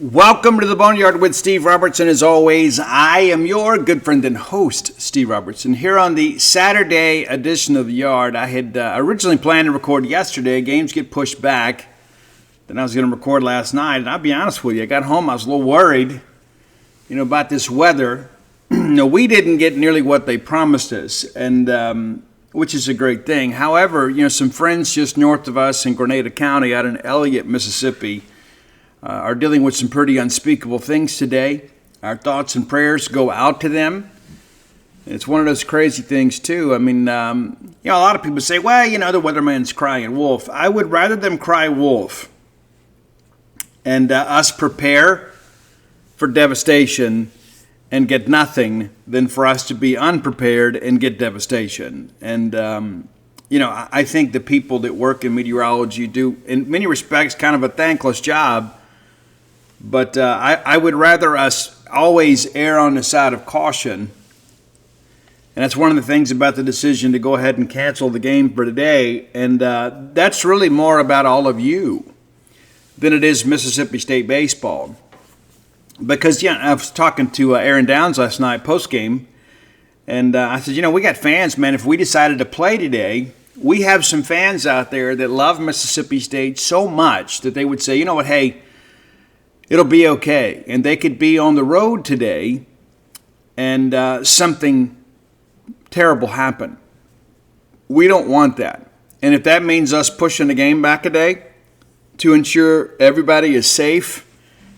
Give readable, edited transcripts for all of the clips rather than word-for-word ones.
Welcome to the Boneyard with Steve Robertson. As always, I am your good friend and host, Steve Robertson. Here on the Saturday edition of the Yard, I had originally planned to record yesterday. Games get pushed back. Then I was going to record last night. And I'll be honest with you, I got home, I was a little worried, about this weather. We didn't get nearly what they promised us, and which is a great thing. However, some friends just north of us in Grenada County out in Elliott, Mississippi, are dealing with some pretty unspeakable things today. Our thoughts and prayers go out to them. It's one of those crazy things, too. A lot of people say, well, the weatherman's crying wolf. I would rather them cry wolf and us prepare for devastation and get nothing than for us to be unprepared and get devastation. And, I think the people that work in meteorology do, in many respects, kind of a thankless job. But I would rather us always err on the side of caution. And that's one of the things about the decision to go ahead and cancel the game for today. And that's really more about all of you than it is Mississippi State baseball. Because, I was talking to Aaron Downs last night post-game. And I said, we got fans, man. If we decided to play today, we have some fans out there that love Mississippi State so much that they would say, you know what, hey, it'll be okay. And they could be on the road today and something terrible happen. We don't want that. And if that means us pushing the game back a day to ensure everybody is safe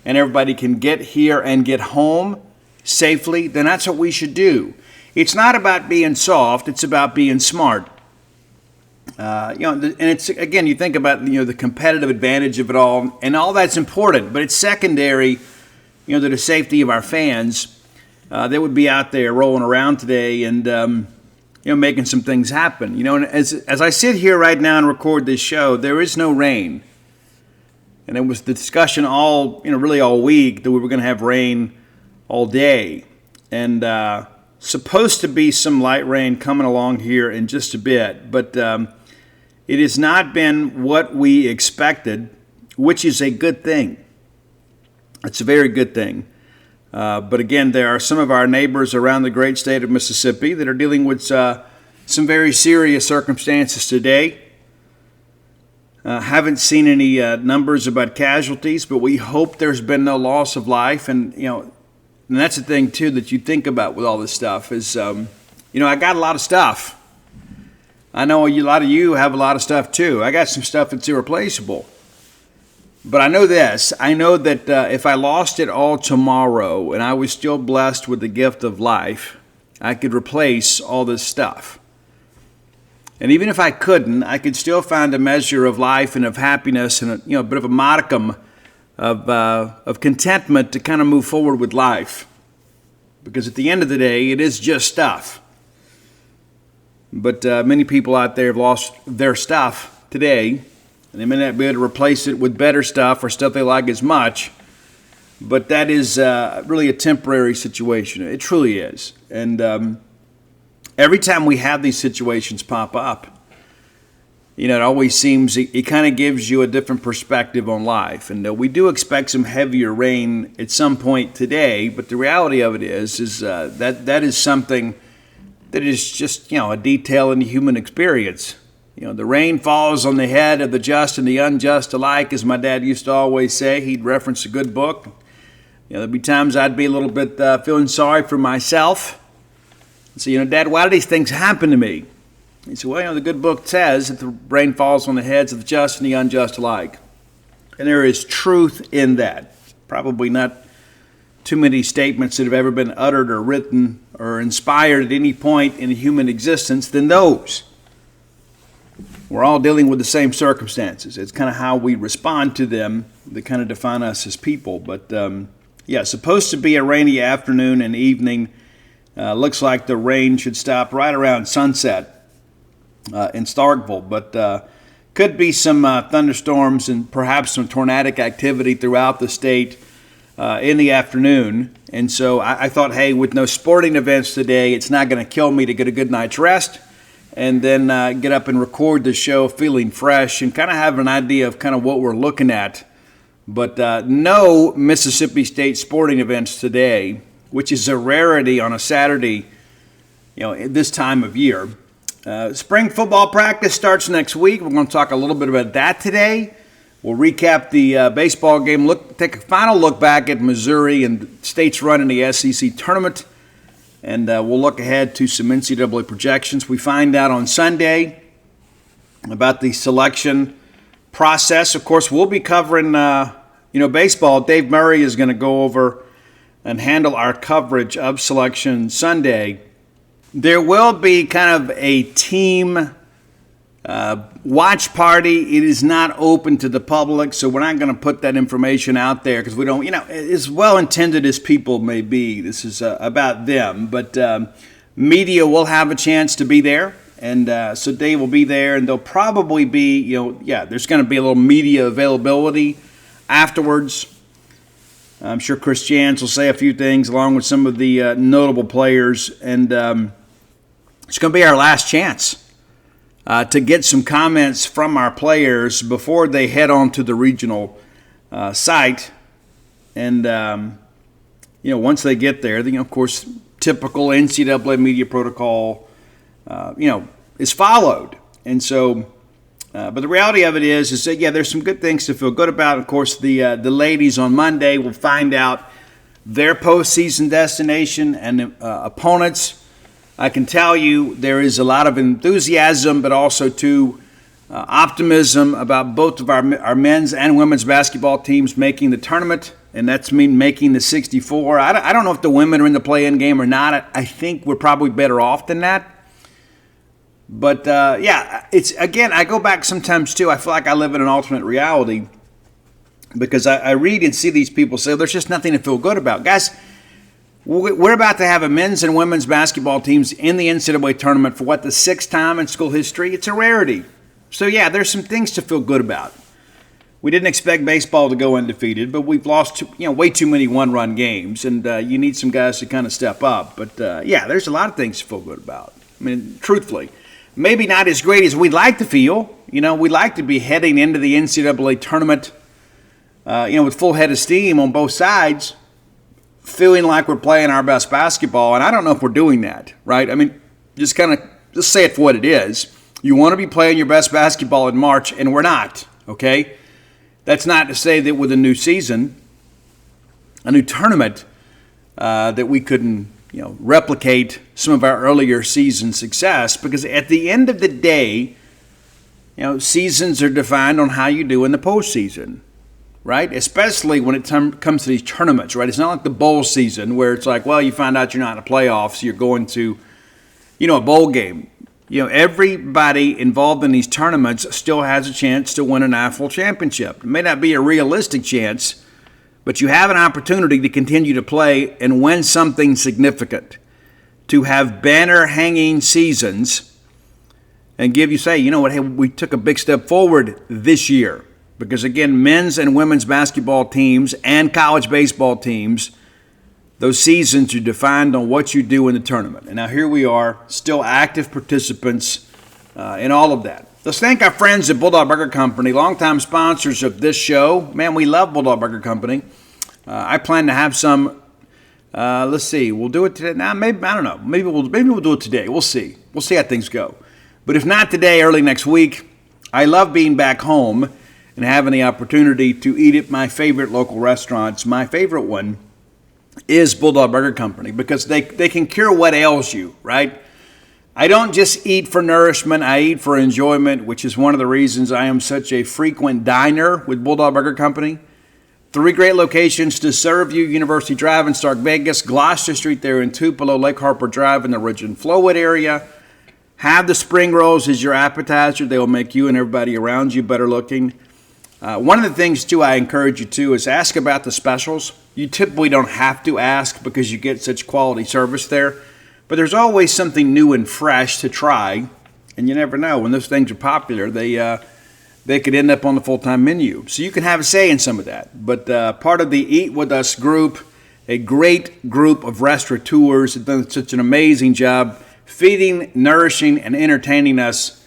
and everybody can get here and get home safely, then that's what we should do. It's not about being soft. It's about being smart. And it's, again, you think about, the competitive advantage of it all, and all that's important, but it's secondary, to the safety of our fans that would be out there rolling around today and, making some things happen. And as I sit here right now and record this show, there is no rain. And it was the discussion really all week that we were going to have rain all day. And supposed to be some light rain coming along here in just a bit, but it has not been what we expected, which is a good thing. It's a very good thing. But again, there are some of our neighbors around the great state of Mississippi that are dealing with some very serious circumstances today. Haven't seen any numbers about casualties, but we hope there's been no loss of life. And, and that's the thing, too, that you think about with all this stuff is, I got a lot of stuff. I know a lot of you have a lot of stuff, too. I got some stuff that's irreplaceable. But I know this. I know that if I lost it all tomorrow and I was still blessed with the gift of life, I could replace all this stuff. And even if I couldn't, I could still find a measure of life and of happiness and a bit of a modicum of contentment to kind of move forward with life. Because at the end of the day, it is just stuff. But many people out there have lost their stuff today, and they may not be able to replace it with better stuff or stuff they like as much. But that is really a temporary situation. It truly is. And every time we have these situations pop up, it always seems it kind of gives you a different perspective on life. And we do expect some heavier rain at some point today, but the reality of it is that is something that is just, a detail in the human experience. The rain falls on the head of the just and the unjust alike, as my dad used to always say. He'd reference a good book. There'd be times I'd be a little bit feeling sorry for myself. And say, Dad, why do these things happen to me? He said, well, the good book says that the rain falls on the heads of the just and the unjust alike. And there is truth in that. Probably not too many statements that have ever been uttered or written or inspired at any point in human existence than those. We're all dealing with the same circumstances. It's kind of how we respond to them that kind of define us as people. But, it's supposed to be a rainy afternoon and evening. Looks like the rain should stop right around sunset in Starkville. But could be some thunderstorms and perhaps some tornadic activity throughout the state in the afternoon. And so I thought, hey, with no sporting events today, it's not going to kill me to get a good night's rest and then get up and record the show feeling fresh and kind of have an idea of kind of what we're looking at But no Mississippi State sporting events today, which is a rarity on a Saturday, this time of year. Spring football practice starts next week. We're going to talk a little bit about that today. We'll recap the baseball game, take a final look back at Missouri and State's run in the SEC tournament, and we'll look ahead to some NCAA projections. We find out on Sunday about the selection process. Of course, we'll be covering, baseball. Dave Murray is going to go over and handle our coverage of Selection Sunday. There will be kind of a team watch party. It is not open to the public, so we're not going to put that information out there because we don't, as well-intended as people may be, this is about them. But media will have a chance to be there. And so Dave will be there, and there'll probably be, there's going to be a little media availability afterwards. I'm sure Chris Jans will say a few things along with some of the notable players. And it's going to be our last chance to get some comments from our players before they head on to the regional site. And, once they get there, of course, typical NCAA media protocol is followed. And so, but the reality of it is that, there's some good things to feel good about. Of course, the ladies on Monday will find out their postseason destination and opponents. I can tell you there is a lot of enthusiasm, but also optimism about both of our men's and women's basketball teams making the tournament, and that's making the 64. I don't know if the women are in the play-in game or not. I think we're probably better off than that. But, it's, again, I go back sometimes, too. I feel like I live in an alternate reality because I read and see these people say, there's just nothing to feel good about. Guys, we're about to have a men's and women's basketball teams in the NCAA tournament for, the sixth time in school history? It's a rarity. So, there's some things to feel good about. We didn't expect baseball to go undefeated, but we've lost way too many one-run games, and you need some guys to kind of step up. But, there's a lot of things to feel good about. I mean, truthfully. Maybe not as great as we'd like to feel. We'd like to be heading into the NCAA tournament, with full head of steam on both sides, feeling like we're playing our best basketball. And I don't know if we're doing that, right? I mean, just say it for what it is. You want to be playing your best basketball in March, and we're not, okay? That's not to say that with a new season, a new tournament, that we couldn't replicate some of our earlier season success, because at the end of the day, seasons are defined on how you do in the postseason, right? Especially when it comes to these tournaments, right? It's not like the bowl season where it's like, you find out you're not in the playoffs, you're going to, a bowl game. Everybody involved in these tournaments still has a chance to win a national championship. It may not be a realistic chance, but you have an opportunity to continue to play and win something significant, to have banner-hanging seasons and give you, say, hey, we took a big step forward this year. Because, again, men's and women's basketball teams and college baseball teams, those seasons are defined on what you do in the tournament. And now here we are, still active participants in all of that. Let's thank our friends at Bulldog Burger Company, longtime sponsors of this show. Man, we love Bulldog Burger Company. I plan to have some. Let's see. We'll do it today. Now, maybe I don't know. Maybe we'll do it today. We'll see. We'll see how things go. But if not today, early next week. I love being back home and having the opportunity to eat at my favorite local restaurants. My favorite one is Bulldog Burger Company because they can cure what ails you, right? I don't just eat for nourishment, I eat for enjoyment, which is one of the reasons I am such a frequent diner with Bulldog Burger Company. 3 great locations to serve you: University Drive in Stark Vegas, Gloucester Street there in Tupelo, Lake Harper Drive in the Ridge and Flowwood area. Have the spring rolls as your appetizer. They will make you and everybody around you better looking. One of the things, too, I encourage you to is ask about the specials. You typically don't have to ask because you get such quality service there. But there's always something new and fresh to try, and you never know. When those things are popular, they could end up on the full-time menu. So you can have a say in some of that. But part of the Eat With Us group, a great group of restaurateurs have done such an amazing job feeding, nourishing, and entertaining us,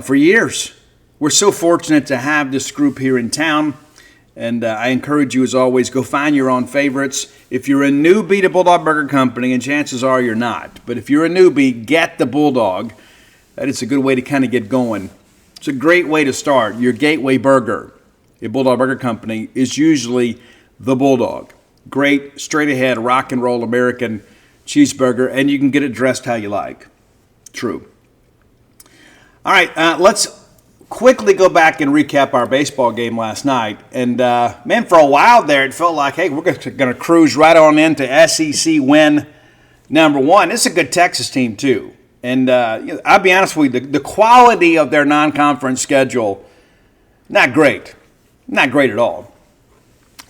for years. We're so fortunate to have this group here in town, And I encourage you, as always, go find your own favorites. If you're a newbie to Bulldog Burger Company, and chances are you're not, but if you're a newbie, get the Bulldog. That is a good way to kind of get going. It's a great way to start. Your gateway burger at Bulldog Burger Company is usually the Bulldog. Great, straight-ahead, rock and roll American cheeseburger, and you can get it dressed how you like. True. All right, let's quickly go back and recap our baseball game last night. And, man, for a while there, it felt like, hey, we're going to cruise right on into SEC win number one. It's a good Texas team, too. And I'll be honest with you, the quality of their non-conference schedule, not great. Not great at all.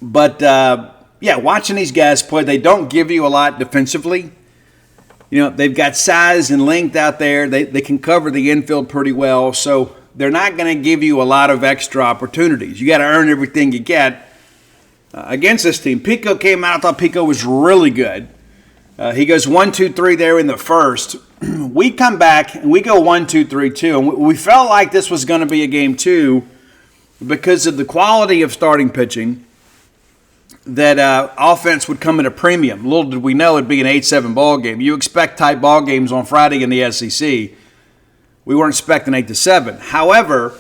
But, yeah, watching these guys play, they don't give you a lot defensively. You know, they've got size and length out there. They can cover the infield pretty well. So they're not going to give you a lot of extra opportunities. You got to earn everything you get against this team. Pico came out. I thought Pico was really good. He goes 1-2-3 there in the first. We come back and we go 1-2-3-2. And we felt like this was going to be a game two because of the quality of starting pitching. That offense would come at a premium. Little did we know it'd be an 8-7 ball game. You expect tight ball games on Friday in the SEC. We weren't expecting 8-7. However,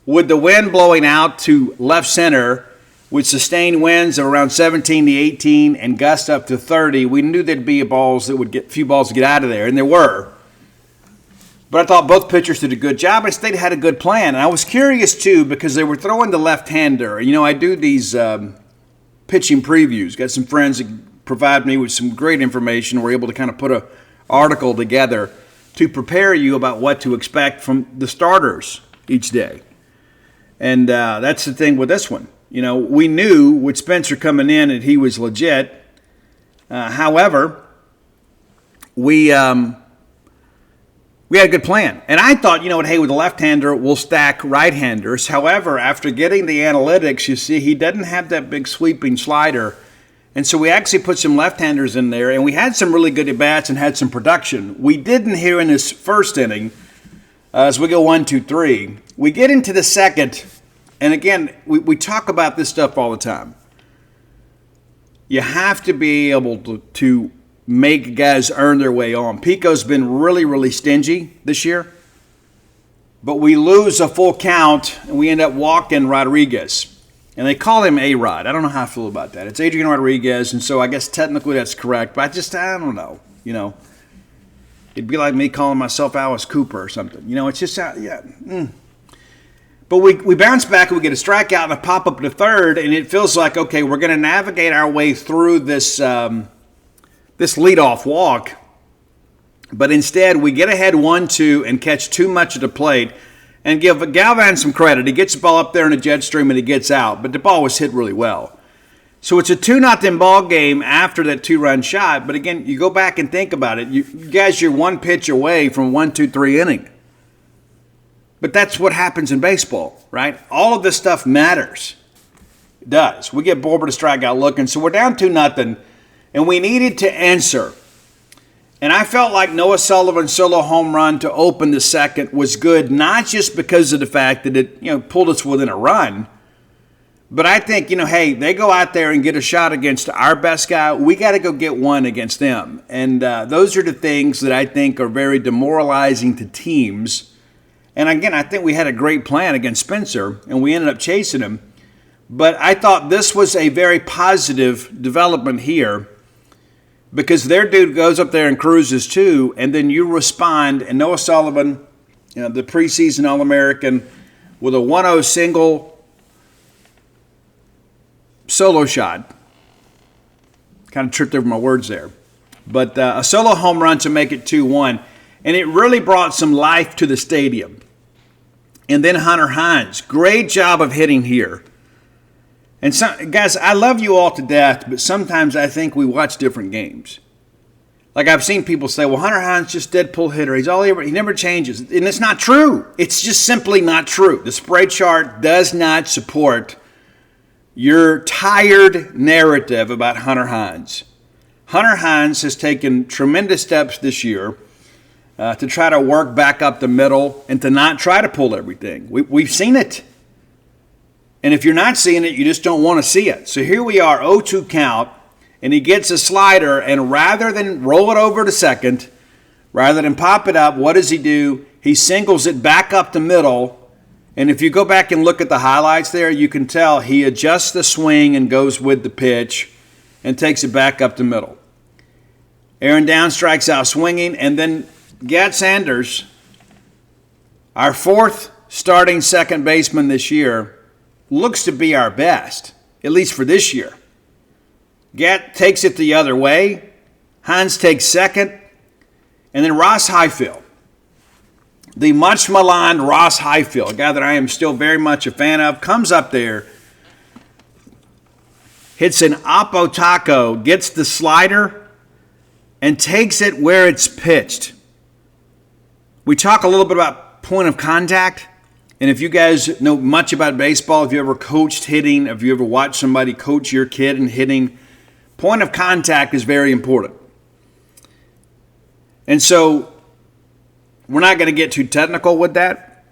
with the wind blowing out to left center, with sustained winds of around 17-18 and gusts up to 30, we knew there'd be few balls to get out of there, and there were. But I thought both pitchers did a good job, and State had a good plan. And I was curious too because they were throwing the left-hander. You know, I do these pitching previews. Got some friends that provide me with some great information. We're able to kind of put an article together to prepare you about what to expect from the starters each day. And that's the thing with this one. You know, we knew with Spencer coming in that he was legit. However, we had a good plan. And I thought, you know what, hey, with the left-hander, we'll stack right-handers. However, after getting the analytics, you see he doesn't have that big sweeping slider. And so we actually put some left-handers in there, and we had some really good at-bats and had some production. We didn't here in this first inning, as we go 1-2-3. We get into the second, and again, we talk about this stuff all the time. You have to be able to make guys earn their way on. Pico's been really, really stingy this year, but we lose a full count, and we end up walking Rodriguez. And they call him A-Rod. I don't know how I feel about that. It's Adrian Rodriguez, and so I guess technically that's correct. But I don't know. You know, it'd be like me calling myself Alice Cooper or something. You know, it's just, yeah. But we bounce back, and we get a strikeout and a pop-up to third, and it feels like, okay, we're going to navigate our way through this this leadoff walk. But instead, we get ahead 1-2 and catch too much at the plate. And give Galvan some credit. He gets the ball up there in a jet stream and he gets out. But the ball was hit really well. So it's a 2-0 ball game after that 2-run shot. But again, you go back and think about it. You guys, you're one pitch away from 1-2-3 inning. But that's what happens in baseball, right? All of this stuff matters. It does. We get Borber to strike out looking. So we're down 2-0. And we needed to answer. And I felt like Noah Sullivan's solo home run to open the second was good, not just because of the fact that it, you know, pulled us within a run, but I think, you know, hey, they go out there and get a shot against our best guy. We got to go get one against them. And those are the things that I think are very demoralizing to teams. And again, I think we had a great plan against Spencer, and we ended up chasing him. But I thought this was a very positive development here, because their dude goes up there and cruises too, and then you respond. And Noah Sullivan, you know, the preseason All-American, with a 1-0 single solo shot. Kind of tripped over my words there. But a solo home run to make it 2-1. And it really brought some life to the stadium. And then Hunter Hines, great job of hitting here. And guys, I love you all to death, but sometimes I think we watch different games. Like I've seen people say, well, Hunter Hines just dead pull hitter. He never changes. And it's not true. It's just simply not true. The spray chart does not support your tired narrative about Hunter Hines. Hunter Hines has taken tremendous steps this year to try to work back up the middle and to not try to pull everything. We've seen it. And if you're not seeing it, you just don't want to see it. So here we are, 0-2 count, and he gets a slider, and rather than roll it over to second, rather than pop it up, what does he do? He singles it back up the middle, and if you go back and look at the highlights there, you can tell he adjusts the swing and goes with the pitch and takes it back up the middle. Aaron Downs strikes out swinging, and then Gat Sanders, our fourth starting second baseman this year, looks to be our best, at least for this year. Gat takes it the other way. Hines takes second. And then Ross Highfield, the much maligned Ross Highfield, a guy that I am still very much a fan of, comes up there, hits an oppo taco, gets the slider, and takes it where it's pitched. We talk a little bit about point of contact. And if you guys know much about baseball, if you ever coached hitting, if you ever watched somebody coach your kid in hitting, point of contact is very important. And so we're not going to get too technical with that,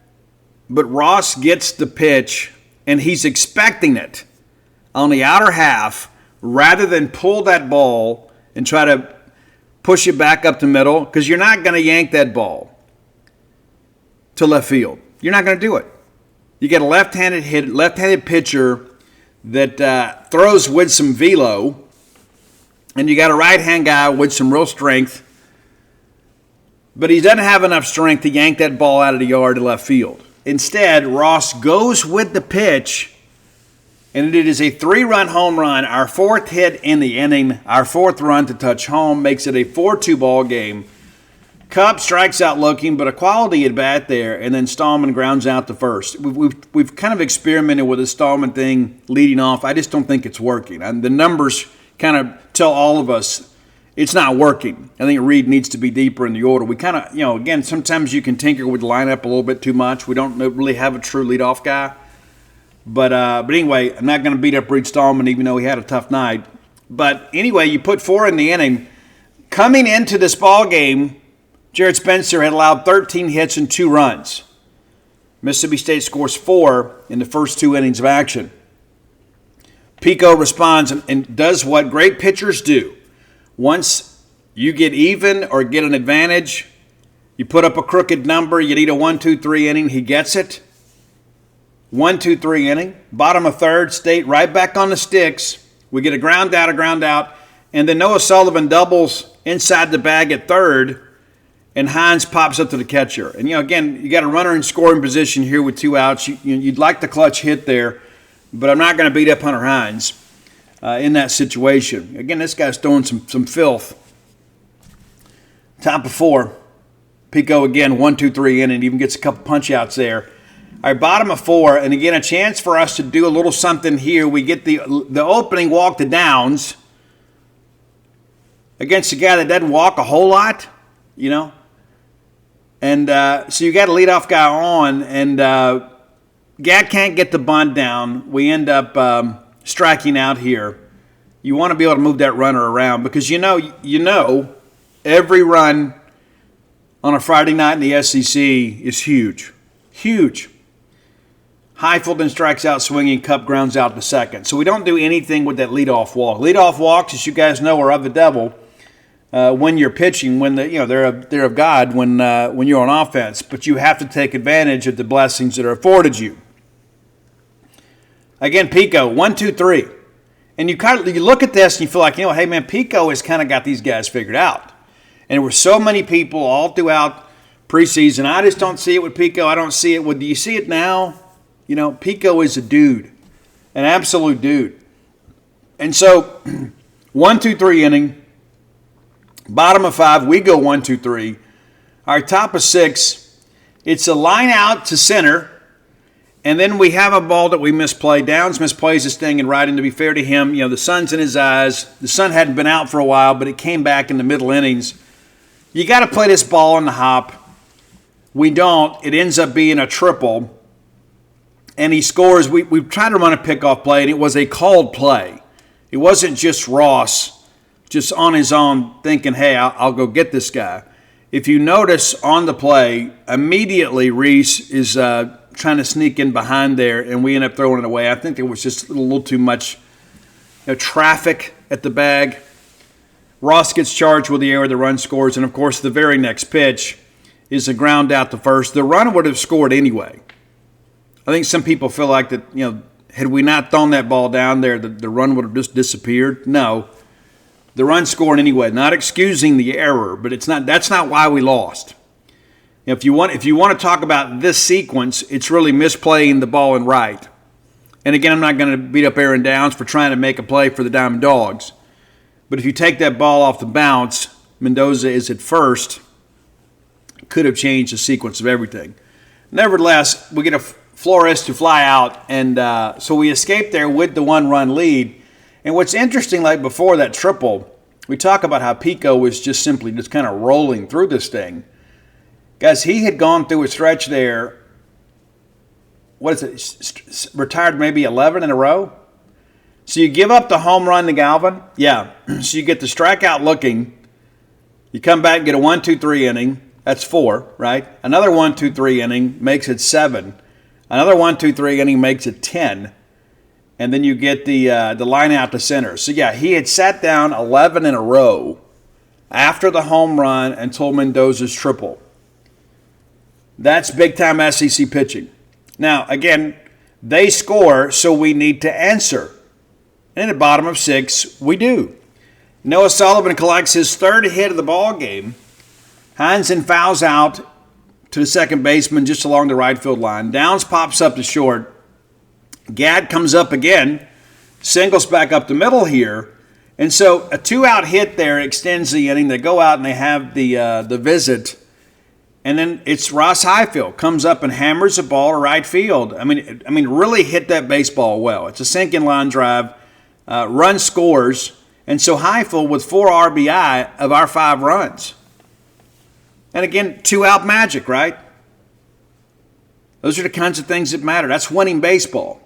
but Ross gets the pitch, and he's expecting it on the outer half rather than pull that ball and try to push it back up the middle, because you're not going to yank that ball to left field. You're not going to do it. You get a left-handed pitcher that throws with some velo, and you got a right-hand guy with some real strength, but he doesn't have enough strength to yank that ball out of the yard to left field. Instead, Ross goes with the pitch, and it is a 3-run home run, our fourth hit in the inning, our fourth run to touch home, makes it a 4-2 ball game. Cub strikes out looking, but a quality at bat there, and then Stallman grounds out to first. We've kind of experimented with the Stallman thing leading off. I just don't think it's working. And the numbers kind of tell all of us it's not working. I think Reed needs to be deeper in the order. We kind of, again, sometimes you can tinker with the lineup a little bit too much. We don't really have a true leadoff guy. But anyway, I'm not going to beat up Reed Stallman even though he had a tough night. But anyway, you put 4 in the inning. Coming into this ball game, Jared Spencer had allowed 13 hits and 2 runs. Mississippi State scores 4 in the first 2 innings of action. Pico responds and does what great pitchers do. Once you get even or get an advantage, you put up a crooked number, you need a 1-2-3 inning, he gets it. 1-2-3 inning, bottom of third, State right back on the sticks. We get a ground out, and then Noah Sullivan doubles inside the bag at third, and Hines pops up to the catcher. And, again, you got a runner in scoring position here with 2 outs. You'd like the clutch hit there, but I'm not going to beat up Hunter Hines in that situation. Again, this guy's throwing some filth. Top of 4. Pico again, 1-2-3 inning, even gets a couple punch outs there. All right, bottom of 4, and again, a chance for us to do a little something here. We get the opening walk to Downs against a guy that doesn't walk a whole lot, And so you got a leadoff guy on, and Gat can't get the bunt down. We end up striking out here. You want to be able to move that runner around because every run on a Friday night in the SEC is huge. Huge. Highfield then strikes out swinging, Cup grounds out to second. So we don't do anything with that leadoff walk. Leadoff walks, as you guys know, are of the devil when you're pitching. When they're of God when you're on offense. But you have to take advantage of the blessings that are afforded you. Again, Pico, 1-2-3, and you look at this and you feel like hey man, Pico has kind of got these guys figured out. And there were so many people all throughout preseason. I just don't see it with Pico. I don't see it with. Do you see it now? Pico is a dude, an absolute dude. And so, 1-2-3 inning, bottom of 5, we go 1-2-3. Our top of 6, it's a line out to center, and then we have a ball that we misplay. Downs misplays this thing and right, and to be fair to him, the sun's in his eyes. The sun hadn't been out for a while, but it came back in the middle innings. You got to play this ball on the hop. We don't. It ends up being a triple. And he scores. We tried to run a pickoff play, and it was a called play. It wasn't just Ross just on his own thinking, hey, I'll go get this guy. If you notice on the play, immediately Reese is trying to sneak in behind there, and we end up throwing it away. I think there was just a little too much traffic at the bag. Ross gets charged with the error, the run scores, and of course the very next pitch is a ground out to first. The run would have scored anyway. I think some people feel like that, had we not thrown that ball down there, the run would have just disappeared. No, the run scored anyway. Not excusing the error, but that's not why we lost. If you want to talk about this sequence, it's really misplaying the ball in right. And again, I'm not going to beat up Aaron Downs for trying to make a play for the Diamond Dogs. But if you take that ball off the bounce, Mendoza is at first. Could have changed the sequence of everything. Nevertheless, we get a Flores to fly out, and so we escape there with the 1-run lead. And what's interesting, like before that triple, we talk about how Pico was just kind of rolling through this thing. Guys, he had gone through a stretch there, retired maybe 11 in a row? So you give up the home run to Galvin? Yeah. So you get the strikeout looking. You come back and get a 1-2-3 inning. That's 4, right? Another 1-2-3 inning makes it 7. Another 1-2-3 inning makes it 10. And then you get the line out to center. So, yeah, he had sat down 11 in a row after the home run until Mendoza's triple. That's big-time SEC pitching. Now, again, they score, so we need to answer. And at the bottom of 6, we do. Noah Sullivan collects his 3rd hit of the ball game. Heinzen fouls out to the second baseman just along the right field line. Downs pops up to short. Gadd comes up again, singles back up the middle here. And so a 2-out hit there extends the inning. They go out and they have the visit. And then it's Ross Highfield comes up and hammers the ball to right field. I mean, really hit that baseball well. It's a sinking line drive. Run scores. And so Highfield with 4 RBI of our 5 runs. And again, 2-out magic, right? Those are the kinds of things that matter. That's winning baseball.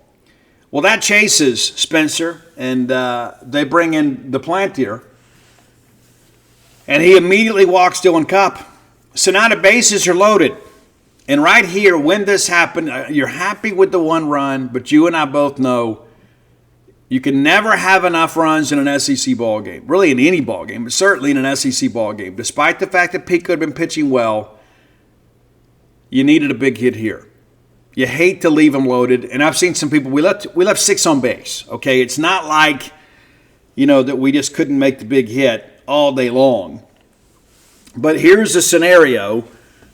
Well, that chases Spencer, and they bring in the Plantier. And he immediately walks Dylan Cupp. So now the bases are loaded. And right here, when this happened, you're happy with the 1 run, but you and I both know you can never have enough runs in an SEC ball game. Really in any ball game, but certainly in an SEC ball game. Despite the fact that Pico had been pitching well, you needed a big hit here. You hate to leave them loaded. And I've seen some people, we left 6 on base. Okay, it's not like, that we just couldn't make the big hit all day long. But here's a scenario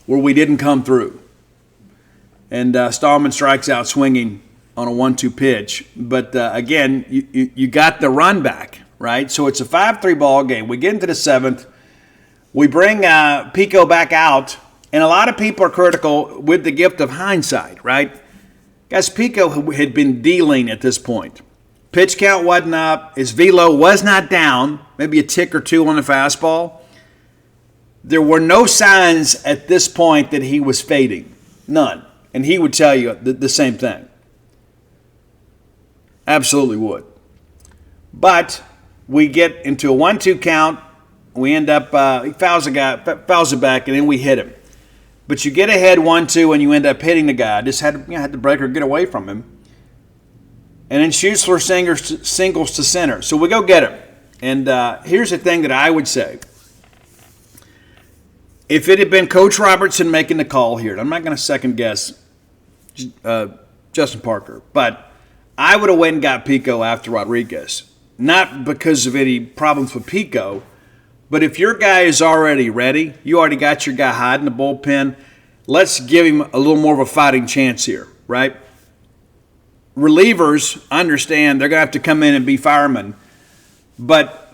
where we didn't come through. And Stallman strikes out swinging on a 1-2 pitch. But again, you got the run back, right? So it's a 5-3 ball game. We get into the 7th. We bring Pico back out. And a lot of people are critical with the gift of hindsight, right? Guys, Pico had been dealing at this point. Pitch count wasn't up. His velo was not down. Maybe a tick or 2 on the fastball. There were no signs at this point that he was fading. None. And he would tell you the same thing. Absolutely would. But we get into a 1-2 count. We end up, he fouls it back, and then we hit him. But you get ahead 1-2 and you end up hitting the guy. Just had the breaker get away from him. And then Schuessler singles to center. So we go get him. And here's the thing that I would say. If it had been Coach Robertson making the call here, and I'm not going to second guess Justin Parker, but I would have went and got Pico after Rodriguez. Not because of any problems with Pico, but if your guy is already ready, you already got your guy hiding the bullpen, let's give him a little more of a fighting chance here, right? Relievers understand they're going to have to come in and be firemen, but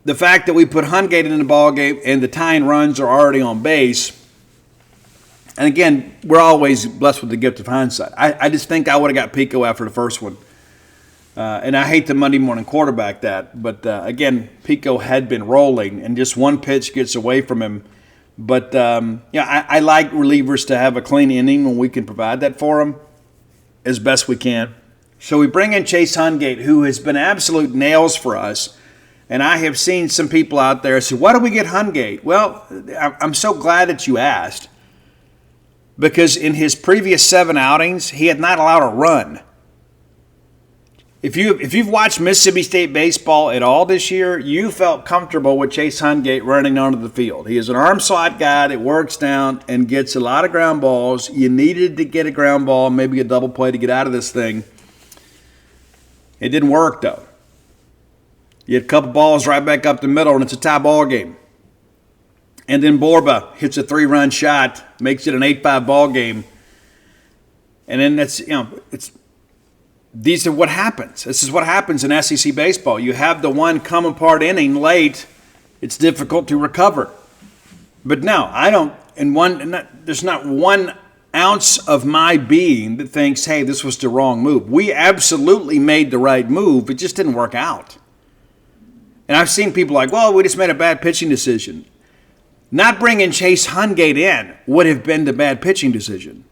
the fact that we put Hungate in the ballgame and the tying runs are already on base, and again, we're always blessed with the gift of hindsight. I just think I would have got Pico after the first one. And I hate the Monday morning quarterback but again, Pico had been rolling, and just one pitch gets away from him. But I like relievers to have a clean inning when we can provide that for them as best we can. So we bring in Chase Hungate, who has been absolute nails for us. And I have seen some people out there say, "Why do we get Hungate?" Well, I'm so glad that you asked. because in his previous 7 outings, he had not allowed a run. If you've watched Mississippi State baseball at all this year, you felt comfortable with Chase Hungate running onto the field. He is an arm slot guy that works down and gets a lot of ground balls. You needed to get a ground ball, maybe a double play to get out of this thing. It didn't work, though. You had a couple balls right back up the middle, and it's a tie ball game. And then Borba hits a 3-run shot, makes it an 8-5 ball game. And then these are what happens. This is what happens in SEC baseball. You have the one come apart inning late. It's difficult to recover. But no, I don't. There's not 1 ounce of my being that thinks, hey, this was the wrong move. We absolutely made the right move. It just didn't work out. And I've seen people like, well, we just made a bad pitching decision. Not bringing Chase Hungate in would have been the bad pitching decision.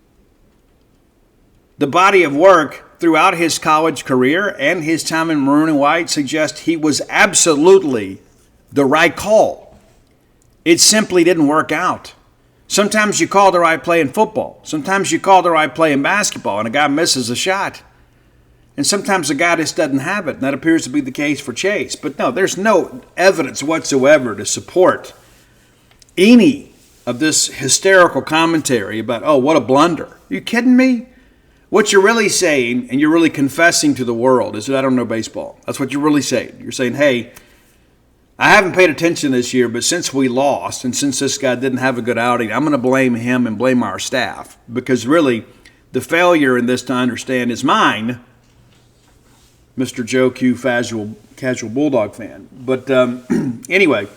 The body of work throughout his college career and his time in maroon and white suggests he was absolutely the right call. It simply didn't work out. Sometimes you call the right play in football. Sometimes you call the right play in basketball and a guy misses a shot. And sometimes a guy just doesn't have it, and that appears to be the case for Chase. But no, there's no evidence whatsoever to support any of this hysterical commentary about, oh, what a blunder. Are you kidding me? What you're really saying, and you're really confessing to the world, is that I don't know baseball. That's what you're really saying. You're saying, hey, I haven't paid attention this year, but since we lost and since this guy didn't have a good outing, I'm going to blame him and blame our staff. Because really, the failure in this to understand is mine, Mr. Joe Q, casual Bulldog fan. But anyway,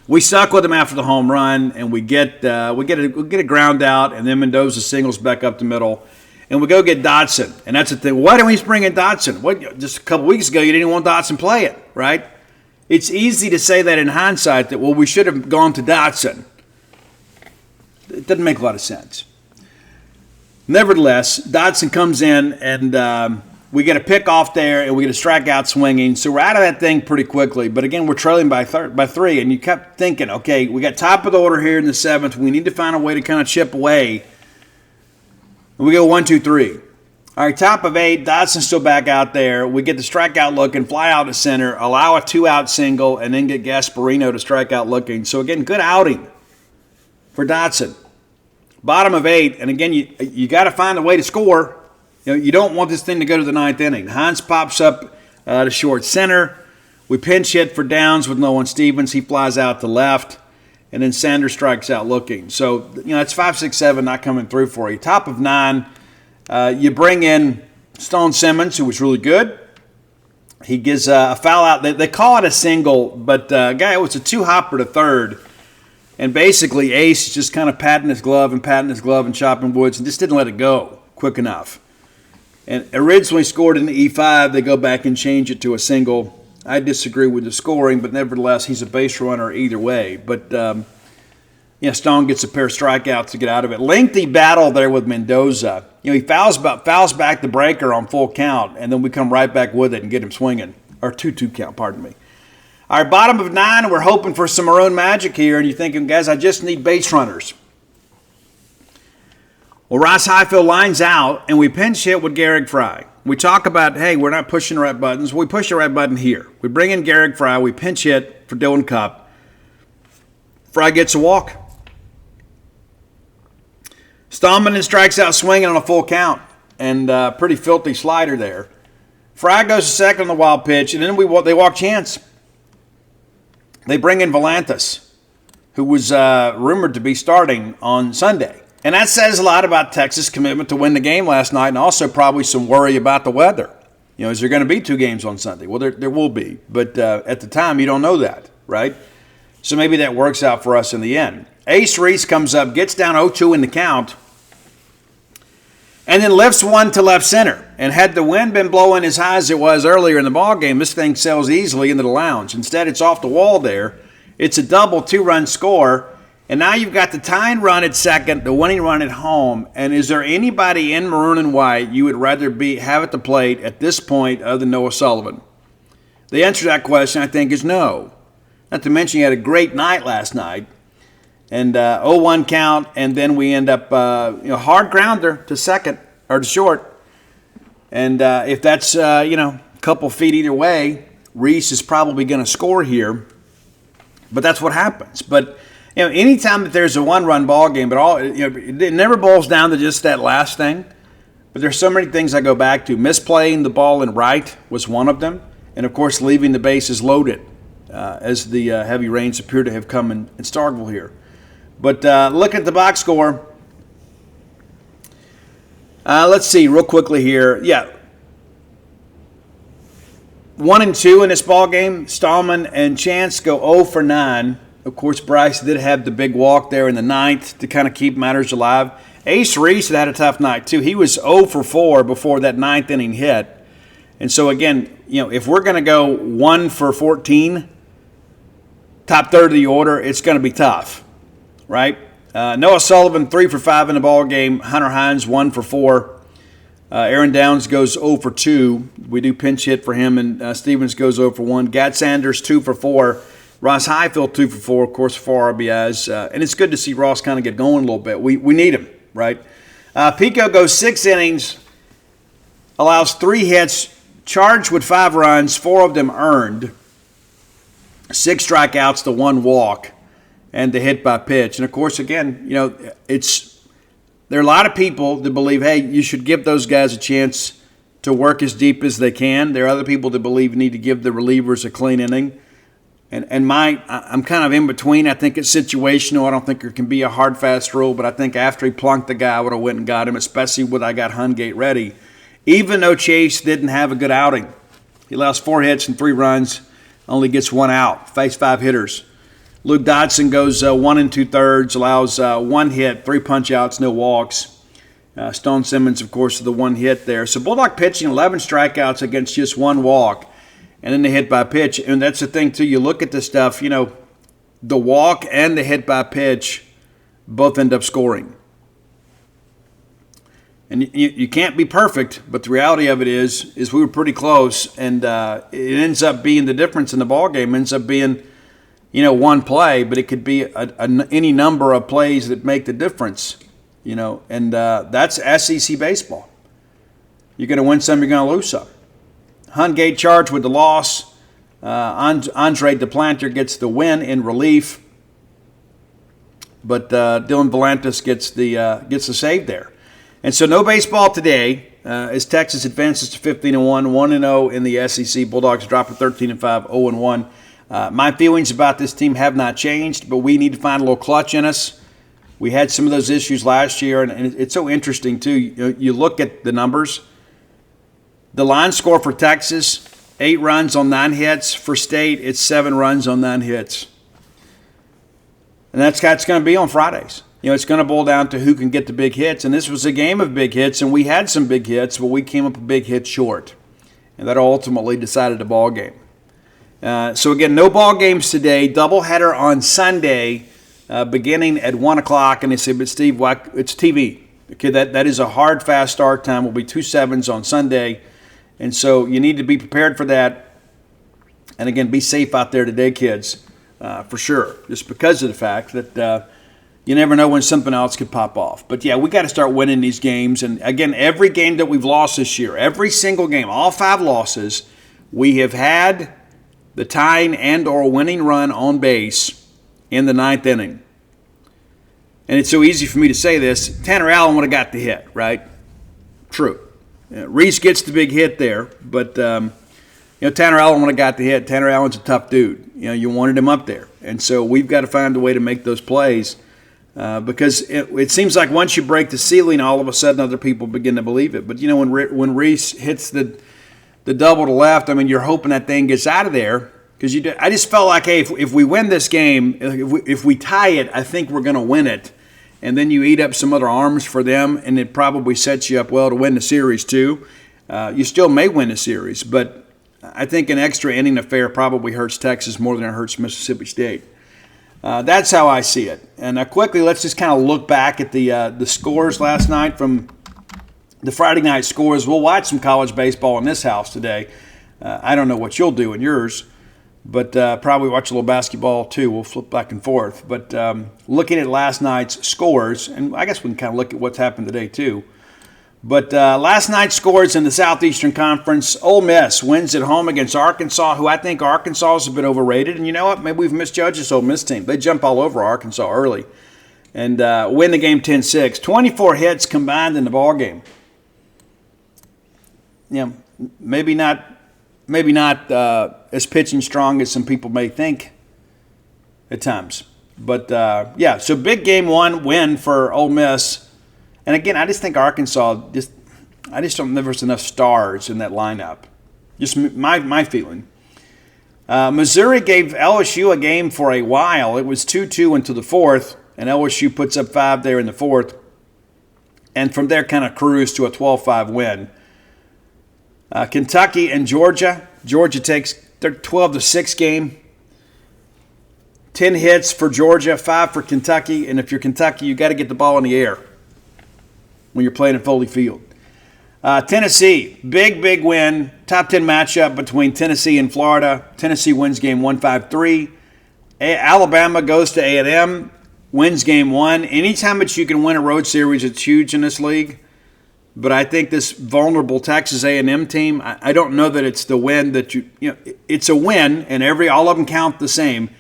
we stuck with him after the home run, and we get a ground out, and then Mendoza singles back up the middle, and we go get Dodson. And that's the thing. Why didn't we bring in Dodson? Just a couple weeks ago, you didn't want Dodson playing, right? It's easy to say that in hindsight that, well, we should have gone to Dodson. It doesn't make a lot of sense. Nevertheless, Dodson comes in, and we get a pick off there, and we get a strikeout swinging. So we're out of that thing pretty quickly. But again, we're trailing by 3, and you kept thinking, okay, we got top of the order here in the 7th. We need to find a way to kind of chip away. And we go 1, 2, 3. All right, top of 8, Dodson's still back out there. We get the strikeout looking, fly out to center, allow a 2-out single, and then get Gasparino to strike out looking. So again, good outing for Dodson. Bottom of 8, and again, you got to find a way to score. You don't want this thing to go to the 9th inning. Hines pops up to short center. We pinch hit for Downs with no one Stevens. He flies out to left, and then Sanders strikes out looking. So, it's 5, 6, 7 not coming through for you. Top of 9, you bring in Stone Simmons, who was really good. He gives a foul out. They call it a single, but it was a 2-hopper to third. And basically, Ace just kind of patting his glove and chopping woods and just didn't let it go quick enough. And originally scored in the E5. They go back and change it to a single. I disagree with the scoring, but nevertheless, he's a base runner either way. But, Stone gets a pair of strikeouts to get out of it. Lengthy battle there with Mendoza. He fouls back the breaker on full count, and then we come right back with it and get him swinging. Or 2-2 count, pardon me. All right, bottom of 9, we're hoping for some maroon magic here, and you're thinking, guys, I just need base runners. Well, Ross Highfield lines out, and we pinch hit with Garrick Fry. We talk about, hey, we're not pushing the right buttons. We push the right button here. We bring in Garrick Fry. We pinch hit for Dylan Cupp. Fry gets a walk. Stallman then strikes out swinging on a full count, and pretty filthy slider there. Fry goes to second on the wild pitch, and then they walk Chance. They bring in Volantis, who was rumored to be starting on Sunday. And that says a lot about Texas' commitment to win the game last night, and also probably some worry about the weather. Is there going to be 2 games on Sunday? Well, there will be. But at the time, you don't know that, right? So maybe that works out for us in the end. Ace Reese comes up, gets down 0-2 in the count, and then lifts one to left center. And had the wind been blowing as high as it was earlier in the ballgame, this thing sails easily into the lounge. Instead, it's off the wall there. It's a double 2-run score. And now you've got the tying run at second, the winning run at home. And is there anybody in maroon and white you would rather have at the plate at this point other than Noah Sullivan? The answer to that question, I think, is no. Not to mention he had a great night last night. and 0-1 count, and then we end up hard grounder to second or to short. And if that's a couple feet either way, Reese is probably going to score here. But that's what happens. But anytime that there's a one-run ball game, it never boils down to just that last thing. But there's so many things I go back to. Misplaying the ball in right was one of them, and of course leaving the bases loaded, as the heavy rains appear to have come in Starkville here. But look at the box score. Let's see real quickly here. 1-2 in this ball game. Stallman and Chance go 0 for 9. Of course, Bryce did have the big walk there in the ninth to kind of keep matters alive. Ace Reese had a tough night too. He was 0 for 4 before that ninth inning hit. And so again, if we're going to go 1 for 14, top third of the order, it's going to be tough, right? Noah Sullivan 3 for 5 in the ball game. Hunter Hines 1 for 4. Aaron Downs goes 0 for 2. We do pinch hit for him, and Stevens goes 0 for 1. Gat Sanders 2 for 4. Ross Highfield 2 for 4, of course, 4 RBIs. And it's good to see Ross kind of get going a little bit. We need him, right? Pico goes 6 innings, allows 3 hits, charged with 5 runs, 4 of them earned, 6 strikeouts to 1 walk, and the hit by pitch. And, of course, again, there are a lot of people that believe, hey, you should give those guys a chance to work as deep as they can. There are other people that believe you need to give the relievers a clean inning. And I'm kind of in between. I think it's situational. I don't think there can be a hard, fast rule, but I think after he plunked the guy, I would have went and got him, especially when I got Hungate ready. Even though Chase didn't have a good outing. He allows 4 hits and 3 runs, only gets 1 out, faced 5 hitters. Luke Dodson goes 1 2/3, allows 1 hit, 3 punch-outs, no walks. Stone Simmons, of course, is the 1 hit there. So Bulldog pitching 11 strikeouts against just 1 walk. And then the hit by pitch. And that's the thing, too. You look at this stuff, the walk and the hit by pitch both end up scoring. And you can't be perfect, but the reality of it is we were pretty close. And it ends up being the difference in the ball game. Ends up being, 1 play, but it could be any number of plays that make the difference. And that's SEC baseball. You're going to win some, you're going to lose some. Hungate charged with the loss. Andre DePlanter gets the win in relief, but Dylan Volantis gets the save there. And so no baseball today as Texas advances to 15-1, 1-0 in the SEC. Bulldogs drop at 13-5, 0-1. My feelings about this team have not changed, but we need to find a little clutch in us. We had some of those issues last year, and it's so interesting too. You look at the numbers. The line score for Texas, 8 runs on 9 hits. For State, it's 7 runs on 9 hits. And that's going to be on Fridays. It's going to boil down to who can get the big hits. And this was a game of big hits, and we had some big hits, but we came up a big hit short. And that ultimately decided the ball game. So, again, no ball games today. Doubleheader on Sunday beginning at 1 o'clock. And they say, but Steve, it's TV. Okay, that is a hard, fast start time. Will be 2 7s on Sunday. And so you need to be prepared for that. And, again, be safe out there today, kids, for sure, just because of the fact that you never know when something else could pop off. But, yeah, we got to start winning these games. And, again, every game that we've lost this year, every single game, all 5 losses, we have had the tying and or winning run on base in the 9th inning. And it's so easy for me to say this. Tanner Allen would have got the hit, right? True. Reese gets the big hit there, but Tanner Allen would have got the hit. Tanner Allen's a tough dude. You wanted him up there, and so we've got to find a way to make those plays because it seems like once you break the ceiling, all of a sudden other people begin to believe it. But when Reese hits the double to left, you're hoping that thing gets out of there because I just felt like, hey, if we win this game, if we tie it, I think we're going to win it. And then you eat up some other arms for them, and it probably sets you up well to win the series too. You still may win the series, but I think an extra inning affair probably hurts Texas more than it hurts Mississippi State. That's how I see it. And quickly, let's just kind of look back at the scores last night from the Friday night scores. We'll watch some college baseball in this house today. I don't know what you'll do in yours. but probably watch a little basketball too. We'll flip back and forth. But looking at last night's scores, and I guess we can kind of look at what's happened today too. But last night's scores in the Southeastern Conference, Ole Miss wins at home against Arkansas, who I think Arkansas is a bit overrated. And you know what? Maybe we've misjudged this Ole Miss team. They jump all over Arkansas early and win the game 10-6. 24 hits combined in the ballgame. Yeah, maybe not as pitching strong as some people may think at times. But, yeah, so big game one win for Ole Miss. And, again, I just think Arkansas, I just don't think there's enough stars in that lineup. Just my feeling. Missouri gave LSU a game for a while. It was 2-2 into the fourth, and LSU puts up 5 there in the fourth. And from there kind of cruised to a 12-5 win. Kentucky and Georgia. Georgia takes their 12-6 game. 10 hits for Georgia, 5 for Kentucky. And if you're Kentucky, you got to get the ball in the air when you're playing at Foley Field. Tennessee, big win. Top 10 matchup between Tennessee and Florida. Tennessee wins game 1-5-3. Alabama goes to A&M, wins game 1. Anytime that you can win a road series, it's huge in this league. But I think this vulnerable Texas A&M team, I don't know that it's the win that you know, it's a win, and all of them count the same.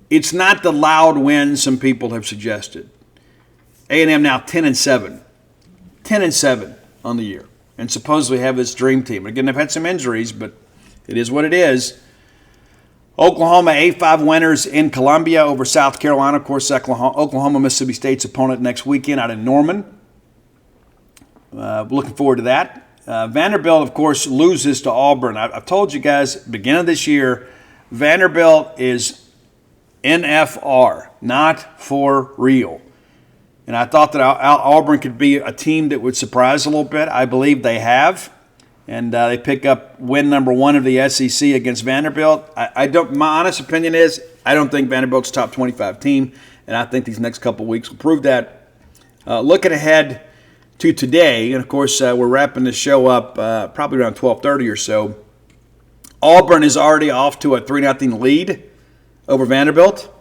It's not the loud win some people have suggested. A&M now 10-7. 10-7 on the year. And supposedly have this dream team. Again, they've had some injuries, but it is what it is. Oklahoma 8-5 winners in Columbia over South Carolina. Of course, Oklahoma, Mississippi State's opponent next weekend out in Norman. Looking forward to that. Vanderbilt, of course, loses to Auburn. I've told you guys, beginning of this year, Vanderbilt is NFR, not for real. And I thought that Auburn could be a team that would surprise a little bit. I believe they have. And they pick up win number 1 of the SEC against Vanderbilt. My honest opinion is I don't think Vanderbilt's a top 25 team. And I think these next couple of weeks will prove that. Looking ahead to today, and of course we're wrapping this show up probably around 12:30 or so. Auburn is already off to a 3-0 lead over Vanderbilt.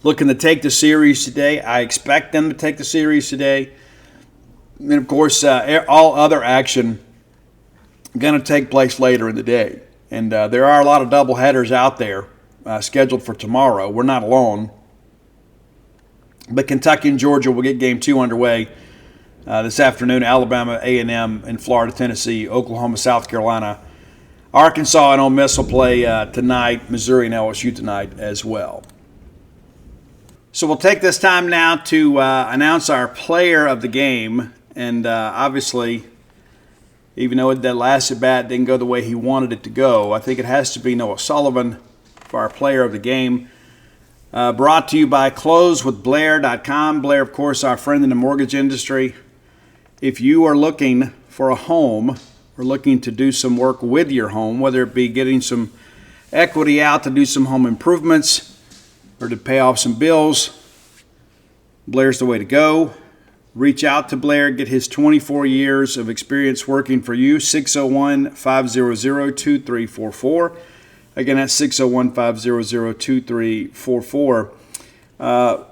Looking to take the series today. I expect them to take the series today. And of course, all other action going to take place later in the day. And there are a lot of doubleheaders out there scheduled for tomorrow. We're not alone. But Kentucky and Georgia will get game 2 underway this afternoon. Alabama, A&M, and Florida, Tennessee, Oklahoma, South Carolina. Arkansas and Ole Miss will play tonight. Missouri and LSU tonight as well. So we'll take this time now to announce our player of the game. And obviously, even though that last at-bat didn't go the way he wanted it to go, I think it has to be Noah Sullivan for our player of the game. Brought to you by closewithblair.com. Blair, of course, our friend in the mortgage industry. If you are looking for a home or looking to do some work with your home, whether it be getting some equity out to do some home improvements or to pay off some bills, Blair's the way to go. Reach out to Blair. Get his 24 years of experience working for you. 601-500-2344. Again, that's 601-500-2344.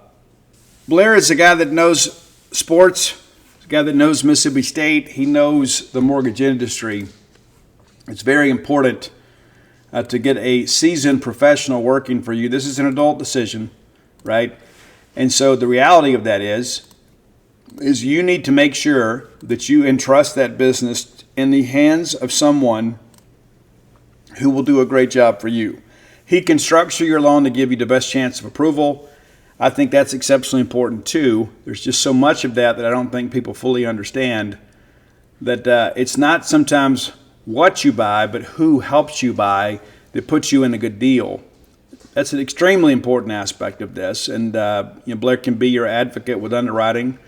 Blair is a guy that knows sports, a guy that knows Mississippi State. He knows the mortgage industry. It's very important to get a seasoned professional working for you. This is an adult decision, right? And so the reality of that is you need to make sure that you entrust that business in the hands of someone who will do a great job for you. He can structure your loan to give you the best chance of approval. I think that's exceptionally important too. There's just so much of that I don't think people fully understand, that it's not sometimes what you buy, but who helps you buy that puts you in a good deal. That's an extremely important aspect of this. And Blair can be your advocate with underwriting.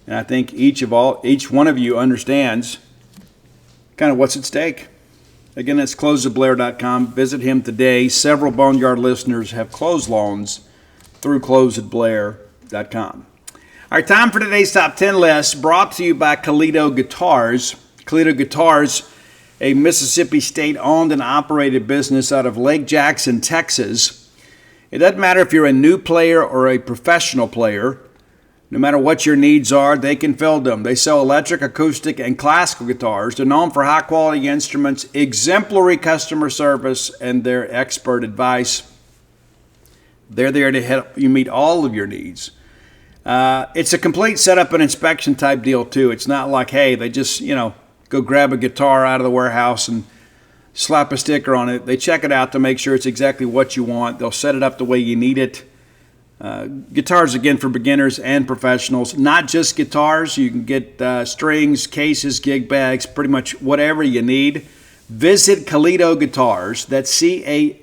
And I think each one of you understands kind of what's at stake. Again, that's closewithblair.com. Visit him today. Several Boneyard listeners have closed loans through closewithblair.com. All right, time for today's Top 10 list, brought to you by Kalido Guitars. Kalido Guitars a Mississippi State-owned and operated business out of Lake Jackson, Texas. It doesn't matter if you're a new player or a professional player. No matter what your needs are, they can fill them. They sell electric, acoustic, and classical guitars. They're known for high-quality instruments, exemplary customer service, and their expert advice. They're there to help you meet all of your needs. It's a complete setup and inspection type deal, too. It's not like, hey, they just, go grab a guitar out of the warehouse and slap a sticker on it. They check it out to make sure it's exactly what you want. They'll set it up the way you need it. Guitars, again, for beginners and professionals. Not just guitars. You can get strings, cases, gig bags, pretty much whatever you need. Visit Calido Guitars. That's C-A-L-I-D-O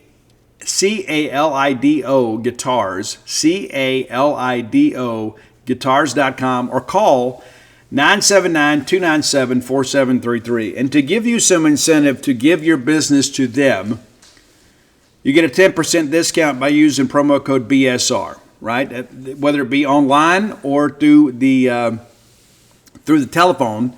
Guitars. C-A-L-I-D-O Guitars.com, or call 979-297-4733. And to give you some incentive to give your business to them, you get a 10% discount by using promo code BSR, right? Whether it be online or through the telephone.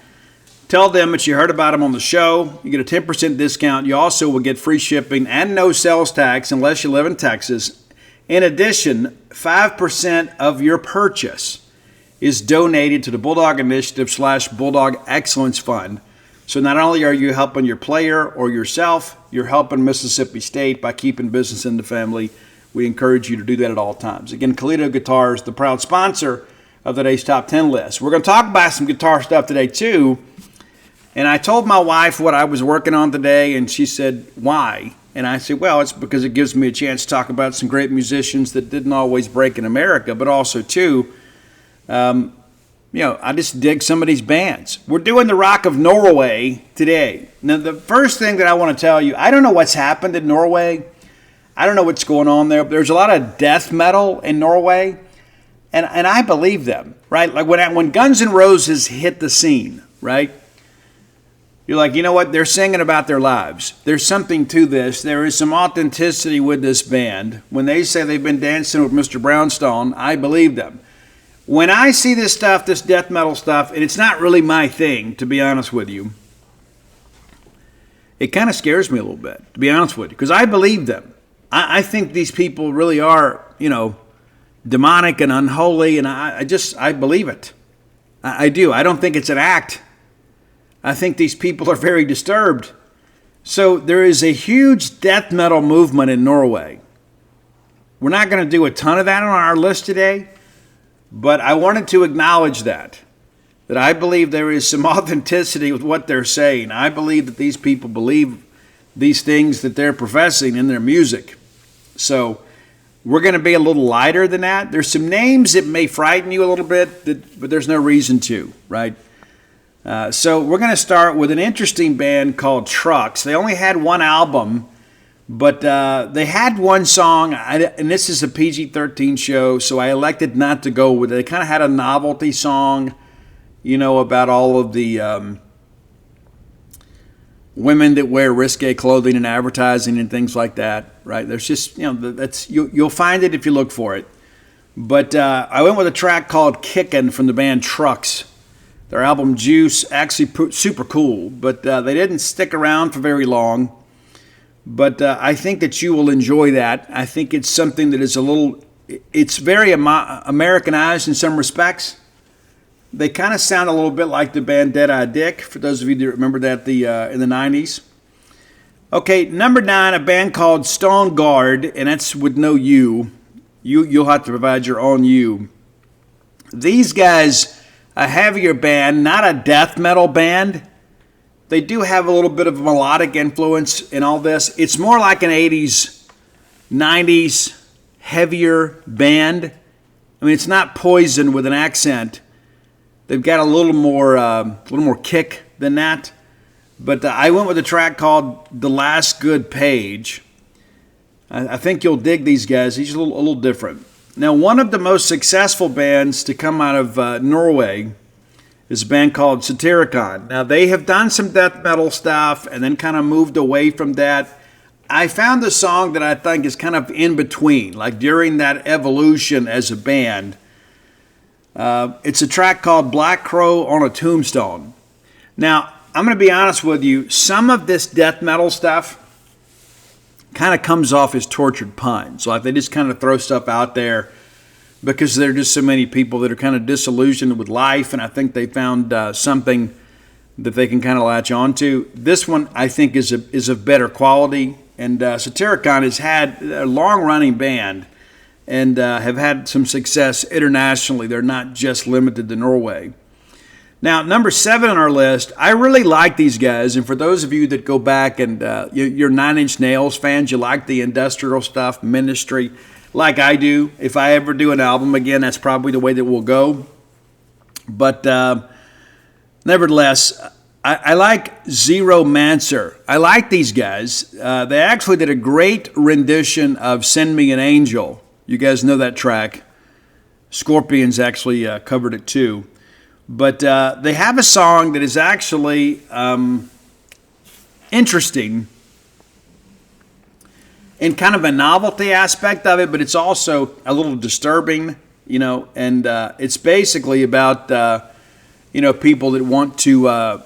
Tell them that you heard about them on the show. You get a 10% discount. You also will get free shipping and no sales tax unless you live in Texas. In addition, 5% of your purchase is donated to the Bulldog Initiative / Bulldog Excellence Fund. So not only are you helping your player or yourself, you're helping Mississippi State by keeping business in the family. We encourage you to do that at all times. Again, Calido Guitars, the proud sponsor of today's Top 10 list. We're going to talk about some guitar stuff today, too. And I told my wife what I was working on today, and she said, why? And I said, well, it's because it gives me a chance to talk about some great musicians that didn't always break in America, but also, too, I just dig some of these bands. We're doing the Rock of Norway today. Now, the first thing that I want to tell you, I don't know what's happened in Norway. I don't know what's going on there. There's a lot of death metal in Norway, and I believe them, right? Like when Guns N' Roses hit the scene, right? You're like, you know what? They're singing about their lives. There's something to this. There is some authenticity with this band. When they say they've been dancing with Mr. Brownstone, I believe them. When I see this stuff, this death metal stuff, and it's not really my thing, to be honest with you, it kind of scares me a little bit, to be honest with you, because I believe them. I think these people really are, demonic and unholy, and I believe it. I do. I don't think it's an act. I think these people are very disturbed. So there is a huge death metal movement in Norway. We're not going to do a ton of that on our list today, but I wanted to acknowledge that I believe there is some authenticity with what they're saying. I believe that these people believe these things that they're professing in their music. So we're going to be a little lighter than that. There's some names that may frighten you a little bit, but there's no reason to, right? So we're going to start with an interesting band called Trucks. They only had one album, but they had one song, and this is a PG-13 show, so I elected not to go with it. They kind of had a novelty song, about all of the women that wear risque clothing and advertising and things like that, right? There's just, that's you'll find it if you look for it. But I went with a track called Kickin' from the band Trucks. Their album Juice, actually super cool, but they didn't stick around for very long. But I think that you will enjoy that. I think it's something that is it's very Americanized in some respects. They kind of sound a little bit like the band Dead Eye Dick, for those of you that remember that in the 90s. Okay, number 9, a band called Stone Guard, and that's with no U. You'll have to provide your own U. These guys, a heavier band, not a death metal band. They do have a little bit of a melodic influence in all this. It's more like an 80s, 90s heavier band. I mean, it's not Poison with an accent. They've got a little more kick than that. But I went with a track called The Last Good Page. I think you'll dig these guys. These are a little different. Now, one of the most successful bands to come out of Norway is a band called Satyricon. Now, they have done some death metal stuff and then kind of moved away from that. I found a song that I think is kind of in between, like during that evolution as a band. It's a track called Black Crow on a Tombstone. Now, I'm going to be honest with you. Some of this death metal stuff kind of comes off as tortured puns. Like they just kind of throw stuff out there because there are just so many people that are kind of disillusioned with life, and I think they found something that they can kind of latch on to. This one, I think, is of better quality, and Satyricon has had a long-running band and have had some success internationally. They're not just limited to Norway. Now, number 7 on our list, I really like these guys, and for those of you that go back and you're Nine Inch Nails fans, you like the industrial stuff, Ministry, like I do. If I ever do an album again, that's probably the way that we'll go. But nevertheless, I like Zero Mancer. I like these guys. They actually did a great rendition of Send Me an Angel. You guys know that track. Scorpions actually covered it too. But they have a song that is actually interesting in kind of a novelty aspect of it, but it's also a little disturbing, and it's basically about, people that want to,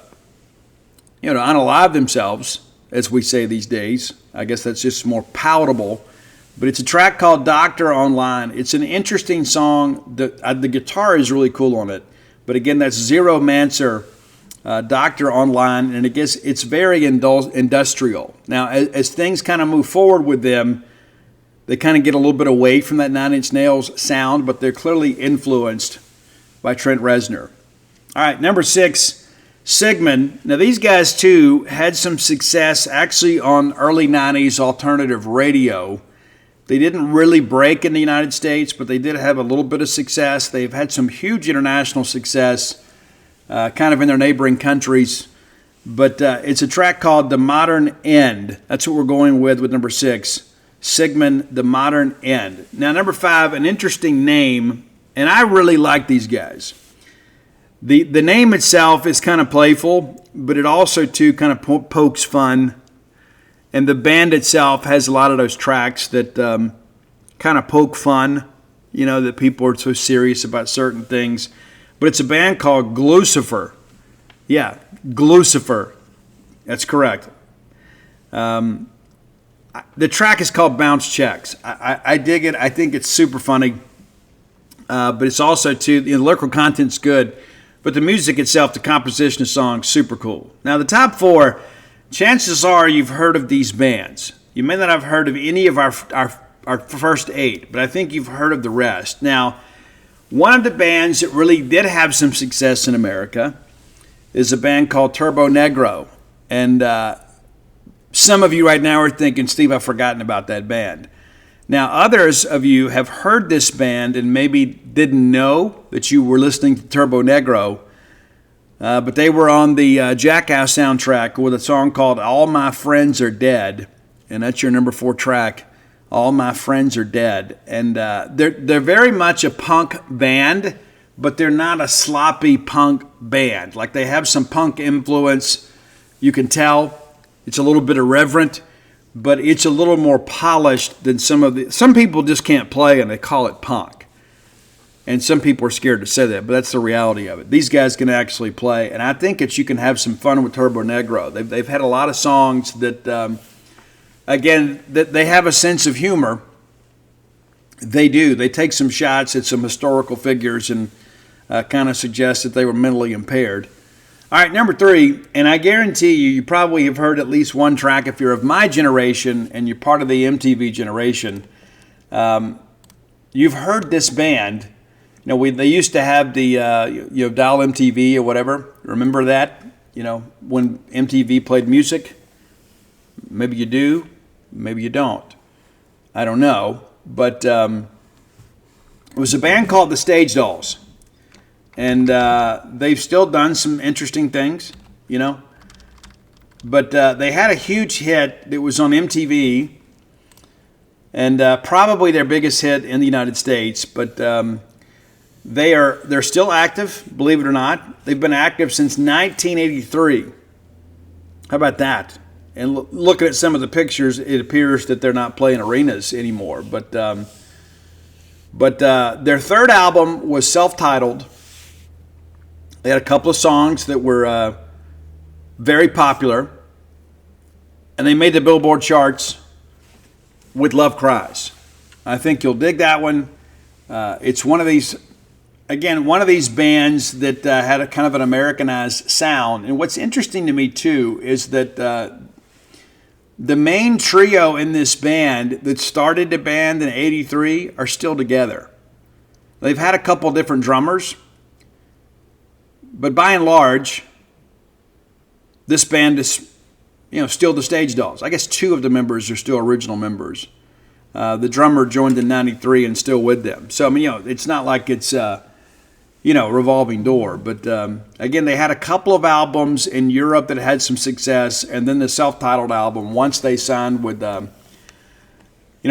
unalive themselves, as we say these days. I guess that's just more palatable. But it's a track called Doctor Online. It's an interesting song. The guitar is really cool on it. But again, that's Zero Mancer, Doctor Online, and I guess it's very industrial. Now, as things kind of move forward with them, they kind of get a little bit away from that Nine Inch Nails sound, but they're clearly influenced by Trent Reznor. All right, number 6, Sigmund. Now, these guys, too, had some success actually on early 90s alternative radio. They didn't really break in the United States, but they did have a little bit of success. They've had some huge international success, kind of in their neighboring countries. But it's a track called The Modern End. That's what we're going with number 6. Sigmund, The Modern End. Now, number 5, an interesting name, and I really like these guys. The name itself is kind of playful, but it also, too, kind of pokes fun. And the band itself has a lot of those tracks that kind of poke fun, that people are so serious about certain things. But it's a band called Glucifer. Yeah, Glucifer. That's correct. The track is called Bounce Checks. I dig it. I think it's super funny. But it's also, too, the lyrical content's good. But the music itself, the composition of songs, super cool. Now, the top 4, chances are you've heard of these bands. You may not have heard of any of our first 8, but I think you've heard of the rest. Now, one of the bands that really did have some success in America is a band called Turbo Negro. And some of you right now are thinking, Steve, I've forgotten about that band. Now, others of you have heard this band and maybe didn't know that you were listening to Turbo Negro. But they were on the Jackass soundtrack with a song called All My Friends Are Dead. And that's your number 4 track, All My Friends Are Dead. And they're very much a punk band, but they're not a sloppy punk band. Like they have some punk influence. You can tell it's a little bit irreverent, but it's a little more polished than some people just can't play and they call it punk. And some people are scared to say that, but that's the reality of it. These guys can actually play, and I think you can have some fun with Turbo Negro. They've had a lot of songs that, again, that they have a sense of humor. They do. They take some shots at some historical figures and kind of suggest that they were mentally impaired. All right, number 3, and I guarantee you probably have heard at least one track if you're of my generation and you're part of the MTV generation. You've heard this band. They used to have the Dial MTV or whatever. Remember that? When MTV played music. Maybe you do, maybe you don't. I don't know, but it was a band called the Stage Dolls. And they've still done some interesting things, But they had a huge hit that was on MTV, and probably their biggest hit in the United States. But they're still active, believe it or not. They've been active since 1983. How about that? And looking at some of the pictures, it appears that they're not playing arenas anymore. But their third album was self-titled. They had a couple of songs that were very popular, and they made the Billboard charts with Love Cries. I think you'll dig that one. It's one of these, again, one of these bands that had a kind of an Americanized sound. And what's interesting to me, too, is that the main trio in this band that started the band in '83 are still together. They've had a couple different drummers, but by and large, this band is, still the Stage Dolls. I guess two of the members are still original members. The drummer joined in '93 and still with them. So, it's not like it's, revolving door. But, again, they had a couple of albums in Europe that had some success, and then the self-titled album, once they signed with,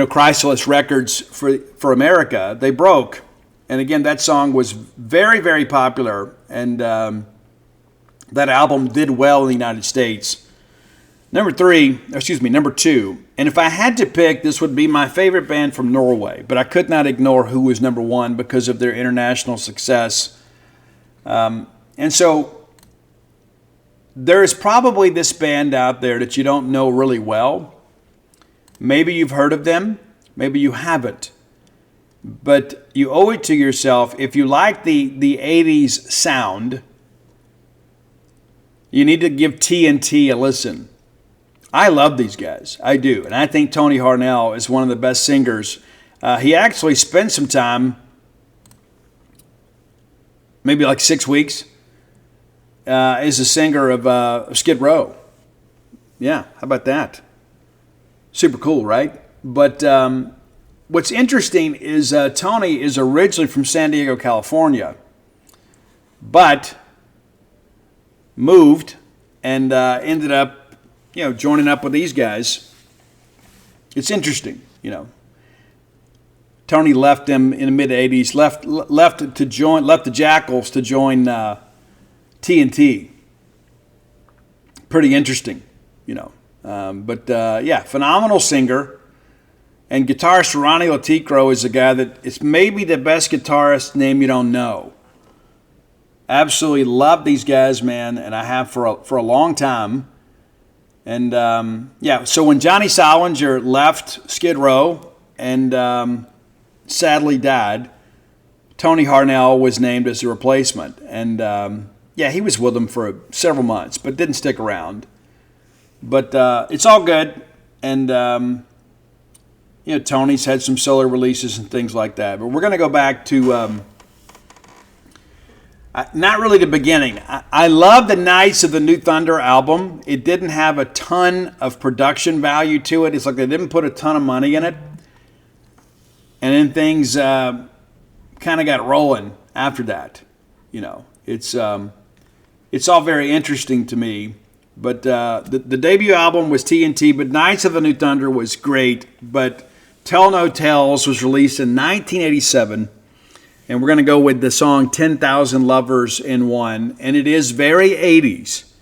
Chrysalis Records for America, they broke. And, again, that song was very, very popular, and that album did well in the United States. Number two, and if I had to pick, this would be my favorite band from Norway, but I could not ignore who was number one because of their international success. And so there is probably this band out there that you don't know really well. Maybe you've heard of them, maybe you haven't. But you owe it to yourself, if you like the 80s sound, you need to give TNT a listen. I love these guys. I do. And I think Tony Harnell is one of the best singers. He actually spent some time, maybe like 6 weeks, as a singer of Skid Row. Yeah, how about that? Super cool, right? But what's interesting is Tony is originally from San Diego, California, but moved and ended up joining up with these guys. It's interesting, Tony left them in the mid '80s. Left the Jackals to join TNT. Pretty interesting, But phenomenal singer. And guitarist Ronnie Laticro is a guy that is maybe the best guitarist name you don't know. Absolutely love these guys, man, and I have for a long time. And, so when Johnny Salinger left Skid Row and sadly died, Tony Harnell was named as a replacement. And, he was with them for several months, but didn't stick around. But it's all good. And, Tony's had some solo releases and things like that. But we're going to go back to... not really the beginning. I love the Knights of the New Thunder album. It didn't have a ton of production value to it. It's like they didn't put a ton of money in it. And then things kind of got rolling after that. It's all very interesting to me. But the debut album was TNT, but Knights of the New Thunder was great. But Tell No Tales was released in 1987. And we're going to go with the song 10,000 Lovers in One. And it is very 80s.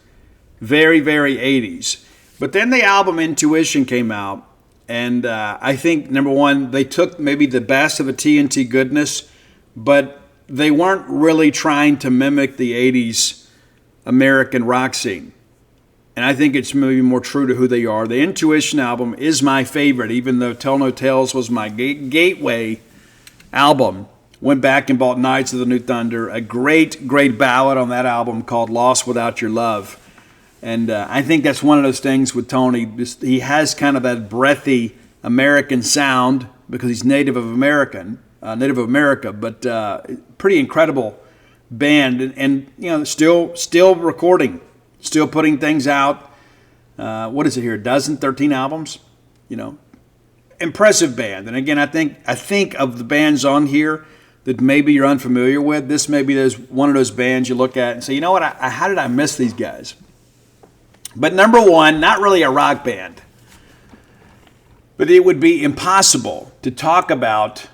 Very, very 80s. But then the album Intuition came out. And I think, number one, they took maybe the best of the TNT goodness. But they weren't really trying to mimic the 80s American rock scene. And I think it's maybe more true to who they are. The Intuition album is my favorite, even though Tell No Tales was my gateway album. Went back and bought Knights of the New Thunder, a great, great ballad on that album called Lost Without Your Love. And I think that's one of those things with Tony. He has kind of that breathy American sound because he's native of America, but pretty incredible band. And still recording, still putting things out. What is it here, 13 albums? Impressive band. And again, I think of the bands on here that maybe you're unfamiliar with, this may be one of those bands you look at and say, you know what, how did I miss these guys? But number one, not really a rock band. But it would be impossible to talk about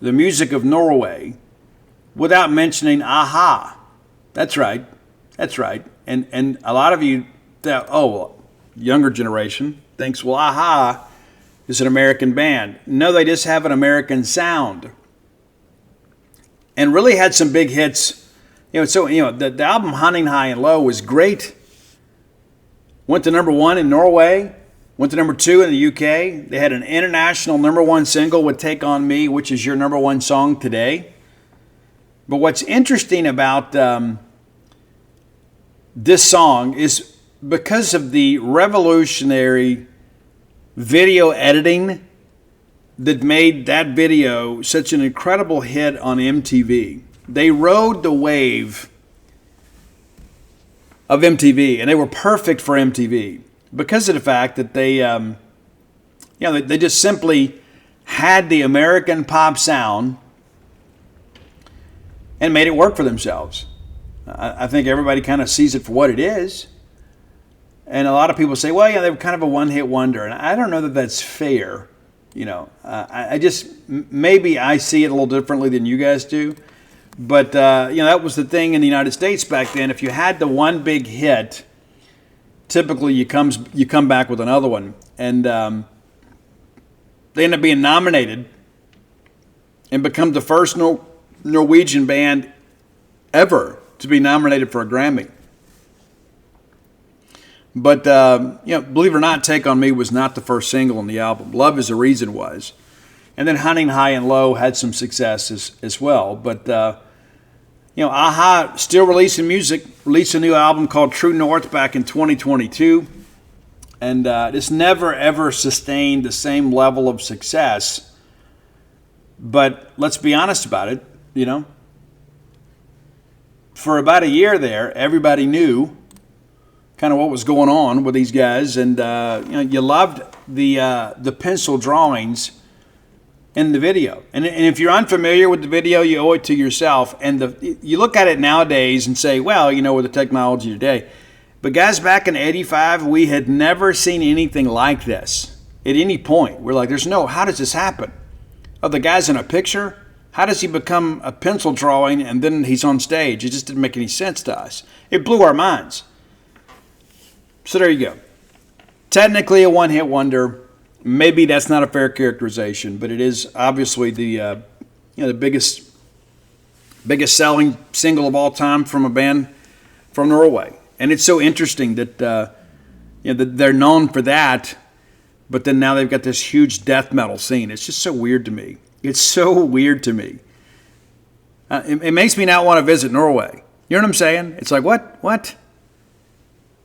the music of Norway without mentioning Aha. That's right. And a lot of you, younger generation thinks, well, Aha is an American band. No, they just have an American sound. And really had some big hits. The album Hunting High and Low was great. Went to number 1 in Norway. Went to number 2 in the UK. They had an international number 1 single with Take On Me, which is your number 1 song today. But what's interesting about this song is because of the revolutionary video editing that made that video such an incredible hit on MTV. They rode the wave of MTV, and they were perfect for MTV because of the fact that they just simply had the American pop sound and made it work for themselves. I think everybody kind of sees it for what it is. And a lot of people say, well, yeah, they were kind of a one-hit wonder. And I don't know that that's fair. I just, maybe I see it a little differently than you guys do. But, that was the thing in the United States back then. If you had the one big hit, typically you come back with another one. And they end up being nominated and become the first Norwegian band ever to be nominated for a Grammy. But, believe it or not, Take On Me was not the first single on the album. Love Is a Reason was. And then Hunting High and Low had some success as well. But, a-ha still releasing music, released a new album called True North back in 2022. And it's never, ever sustained the same level of success. But let's be honest about it, For about a year there, everybody knew kind of what was going on with these guys, and you loved the pencil drawings in the video. And if you're unfamiliar with the video, you owe it to yourself. And you look at it nowadays and say, well, with the technology today. But guys, back in '85, we had never seen anything like this at any point. We're like, how does this happen? Oh, the guy's in a picture? How does he become a pencil drawing and then he's on stage? It just didn't make any sense to us. It blew our minds. So there you go. Technically a one-hit wonder. Maybe that's not a fair characterization, but it is obviously the biggest selling single of all time from a band from Norway. And it's so interesting that that they're known for that, but then now they've got this huge death metal scene. It's just so weird to me. It's so weird to me. It makes me not want to visit Norway. You know what I'm saying? It's like, what?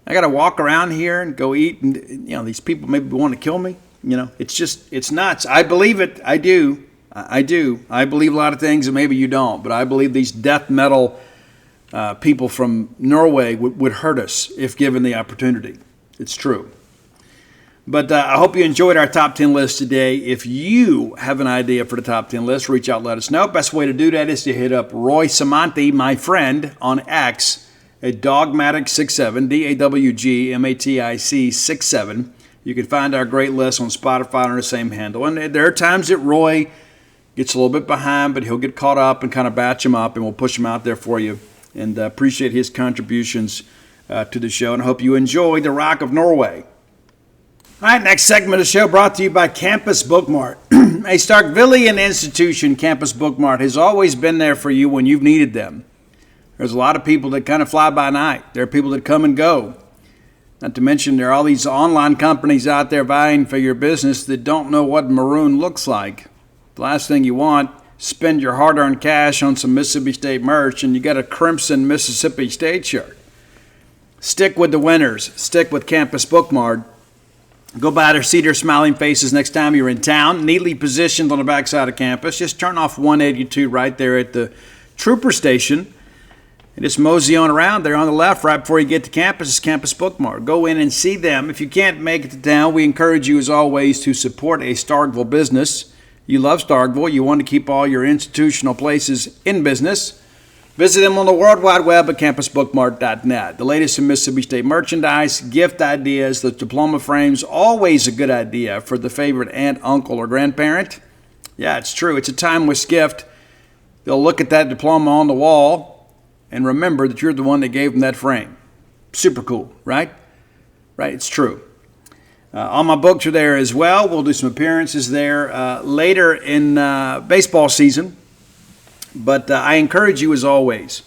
I got to walk around here and go eat, and these people maybe want to kill me. It's nuts. I believe it. I do. I believe a lot of things, and maybe you don't. But I believe these death metal people from Norway would hurt us if given the opportunity. It's true. But I hope you enjoyed our top 10 list today. If you have an idea for the top 10 list, reach out and let us know. Best way to do that is to hit up Roy Samanti, my friend, on X at Dogmatic67, DAWGMATIC67. You can find our great list on Spotify on the same handle. And there are times that Roy gets a little bit behind, but he'll get caught up and kind of batch them up, and we'll push them out there for you. And appreciate his contributions to the show, and I hope you enjoy the Rock of Norway. All right, next segment of the show brought to you by Campus Bookmart. A Starkvillian institution, Campus Bookmart, has always been there for you when you've needed them. There's a lot of people that kind of fly by night. There are people that come and go. Not to mention there are all these online companies out there vying for your business that don't know what maroon looks like. The last thing you want, spend your hard-earned cash on some Mississippi State merch and you got a crimson Mississippi State shirt. Stick with the winners. Stick with Campus Bookmart. Go by there, see their smiling faces next time you're in town. Neatly positioned on the backside of campus. Just turn off 182 right there at the Trooper Station. And just mosey on around there on the left right before you get to campus is Campus Bookmart. Go in and see them. If you can't make it to town, we encourage you as always to support a Starkville business. You love Starkville. You want to keep all your institutional places in business. Visit them on the World Wide Web at campusbookmart.net. The latest in Mississippi State merchandise, gift ideas, the diploma frames, always a good idea for the favorite aunt, uncle, or grandparent. Yeah, it's true. It's a timeless gift. They'll look at that diploma on the wall and remember that you're the one that gave them that frame. Super cool, right? Right, it's true. All my books are there as well. We'll do some appearances there later in baseball season. But I encourage you, as always,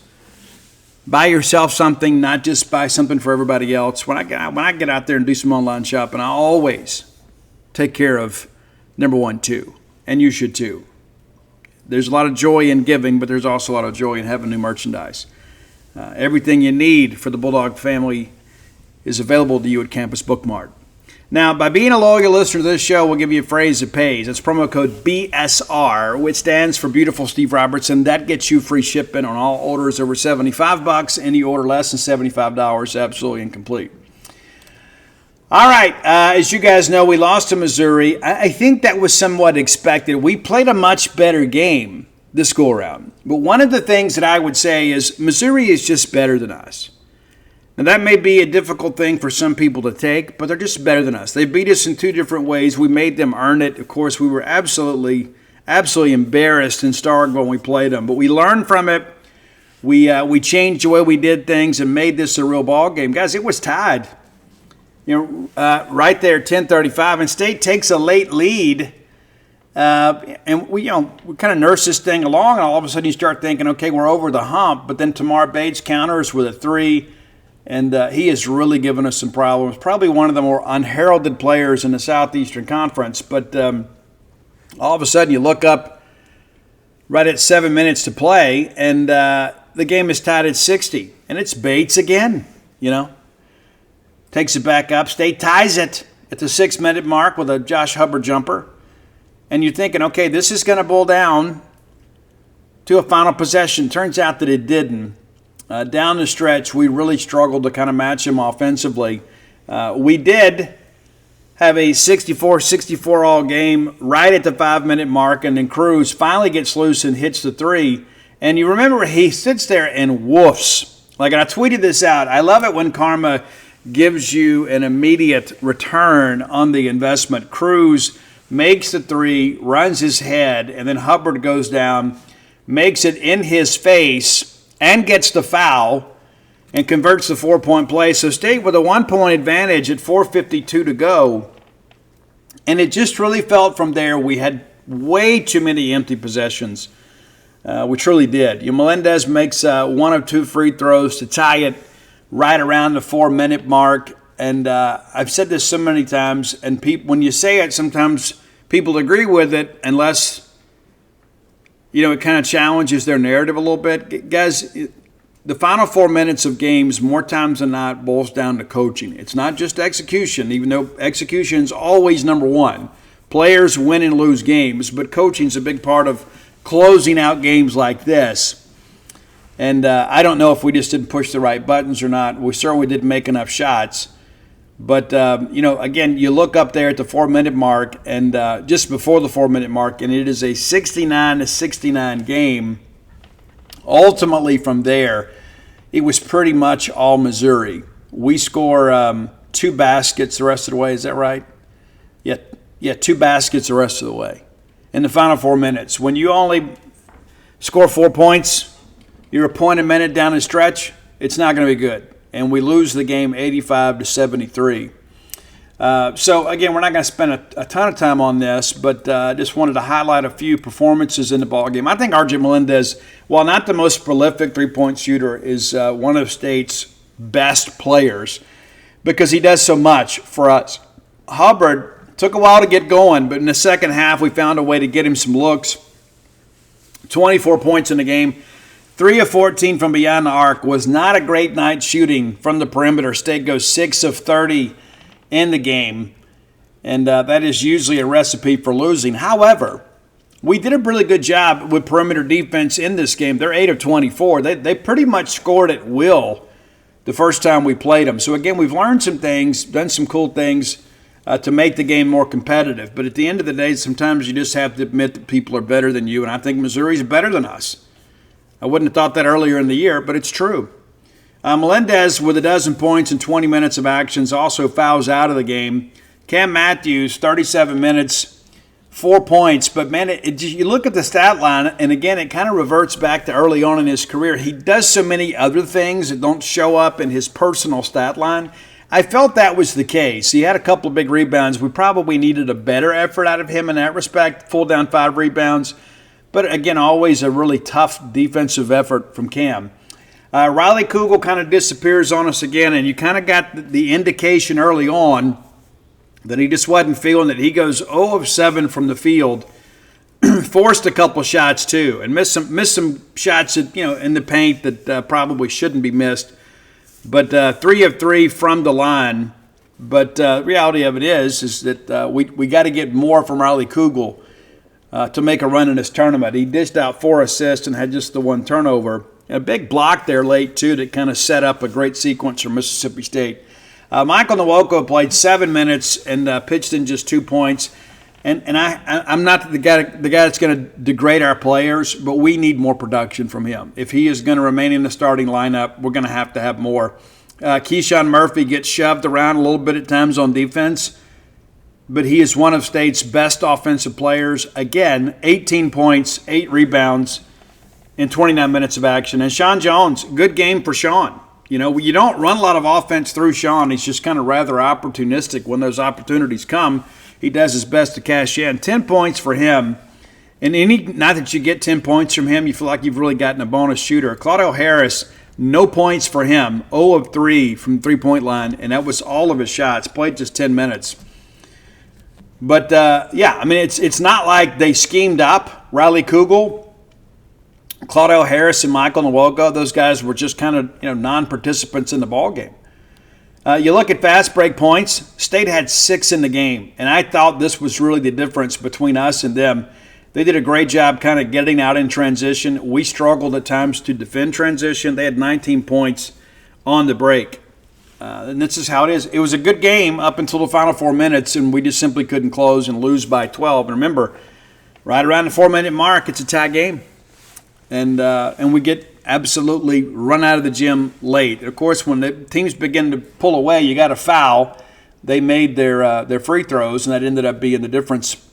Buy yourself something, not just buy something for everybody else. When I get out there and do some online shopping, I always take care of number 1, 2, and you should too. There's a lot of joy in giving, but there's also a lot of joy in having new merchandise. Everything you need for the Bulldog family is available to you at Campus Bookmart. Now, by being a loyal listener to this show, we'll give you a phrase that pays. It's promo code BSR, which stands for Beautiful Steve Robertson. That gets you free shipping on all orders over $75. Any order less than $75, absolutely incomplete. All right, as you guys know, we lost to Missouri. I think that was somewhat expected. We played a much better game this go-around. But one of the things that I would say is Missouri is just better than us. Now, that may be a difficult thing for some people to take, but they're just better than us. They beat us in 2 different ways. We made them earn it. Of course, we were absolutely embarrassed and starved when we played them. But we learned from it. We changed the way we did things and made this a real ball game. Guys, it was tied. Right there, 10:35, and State takes a late lead. And we kind of nurse this thing along, and all of a sudden you start thinking, okay, we're over the hump. But then Tamar Bates counters with a 3. And he has really given us some problems. Probably one of the more unheralded players in the Southeastern Conference. But all of a sudden you look up right at 7 minutes to play, and the game is tied at 60. And it's Bates again, Takes it back up. State ties it at the 6-minute mark with a Josh Hubbard jumper. And you're thinking, okay, this is going to boil down to a final possession. Turns out that it didn't. Down the stretch, we really struggled to kind of match him offensively. We did have a 64-64 all game right at the 5-minute mark, and then Cruz finally gets loose and hits the 3. And you remember he sits there and woofs. Like, and I tweeted this out. I love it when karma gives you an immediate return on the investment. Cruz makes the 3, runs his head, and then Hubbard goes down, makes it in his face, and gets the foul and converts the 4-point play. So State with a 1-point advantage at 4:52 to go. And it just really felt from there we had way too many empty possessions. We truly did. Melendez makes 1 of 2 free throws to tie it right around the 4-minute mark. And I've said this so many times, and when you say it, sometimes people agree with it unless it kind of challenges their narrative a little bit. Guys, the final 4 minutes of games, more times than not, boils down to coaching. It's not just execution, even though execution is always number 1. Players win and lose games, but coaching is a big part of closing out games like this. And I don't know if we just didn't push the right buttons or not. We certainly didn't make enough shots. But, again, you look up there at the 4-minute mark and just before the 4-minute mark, and it is a 69-69 game. Ultimately, from there, it was pretty much all Missouri. We score 2 baskets the rest of the way. Is that right? Yeah, 2 baskets the rest of the way in the final 4 minutes. When you only score 4 points, you're a point a minute down the stretch, it's not going to be good. And we lose the game 85-73. So, again, we're not going to spend a ton of time on this, but I just wanted to highlight a few performances in the ballgame. I think R.J. Melendez, while not the most prolific three-point shooter, is one of State's best players because he does so much for us. Hubbard took a while to get going, but in the second half we found a way to get him some looks. 24 points in the game. 3 of 14 from beyond the arc. Was not a great night shooting from the perimeter. State goes 6 of 30 in the game, and that is usually a recipe for losing. However, we did a really good job with perimeter defense in this game. They're 8 of 24. They pretty much scored at will the first time we played them. So, again, we've learned some things, done some cool things to make the game more competitive. But at the end of the day, sometimes you just have to admit that people are better than you, and I think Missouri's better than us. I wouldn't have thought that earlier in the year, but it's true. Melendez with 12 points in 20 minutes of actions also fouls out of the game. Cam Matthews, 37 minutes, 4 points. But, man, you look at the stat line, and, again, it kind of reverts back to early on in his career. He does so many other things that don't show up in his personal stat line. I felt that was the case. He had a couple of big rebounds. We probably needed a better effort out of him in that respect, full down 5 rebounds. But, again, always a really tough defensive effort from Cam. Riley Kugel kind of disappears on us again, and you kind of got the indication early on that he just wasn't feeling it. He goes 0 of 7 from the field, forced a couple shots too, and missed some shots that, in the paint that probably shouldn't be missed. But 3 of 3 from the line. But the reality of it is that we got to get more from Riley Kugel to make a run in this tournament. He dished out 4 assists and had just the 1 turnover. And a big block there late, too, that kind of set up a great sequence for Mississippi State. Michael Nwoko played 7 minutes and pitched in just 2 points. And I'm not the guy that's going to degrade our players, but we need more production from him. If he is going to remain in the starting lineup, we're going to have more. Keyshawn Murphy gets shoved around a little bit at times on defense, but he is one of State's best offensive players. Again, 18 points, 8 rebounds in 29 minutes of action. And Sean Jones, good game for Sean. You don't run a lot of offense through Sean. He's just kind of rather opportunistic when those opportunities come. He does his best to cash in. 10 points for him. And any night that you get 10 points from him, you feel like you've really gotten a bonus shooter. Claudio Harris, no points for him. 0 of 3 from three-point line, and that was all of his shots. Played just 10 minutes. But, it's not like they schemed up Riley Kugel, Claudio Harris, and Michael Nwoko. Those guys were just kind of non-participants in the ballgame. You look at fast break points, State had 6 in the game, and I thought this was really the difference between us and them. They did a great job kind of getting out in transition. We struggled at times to defend transition. They had 19 points on the break. And this is how it is. It was a good game up until the final 4 minutes, and we just simply couldn't close and lose by 12. And remember, right around the 4-minute mark, it's a tie game. And we get absolutely run out of the gym late. Of course, when the teams begin to pull away, you got a foul. They made their free throws, and that ended up being the difference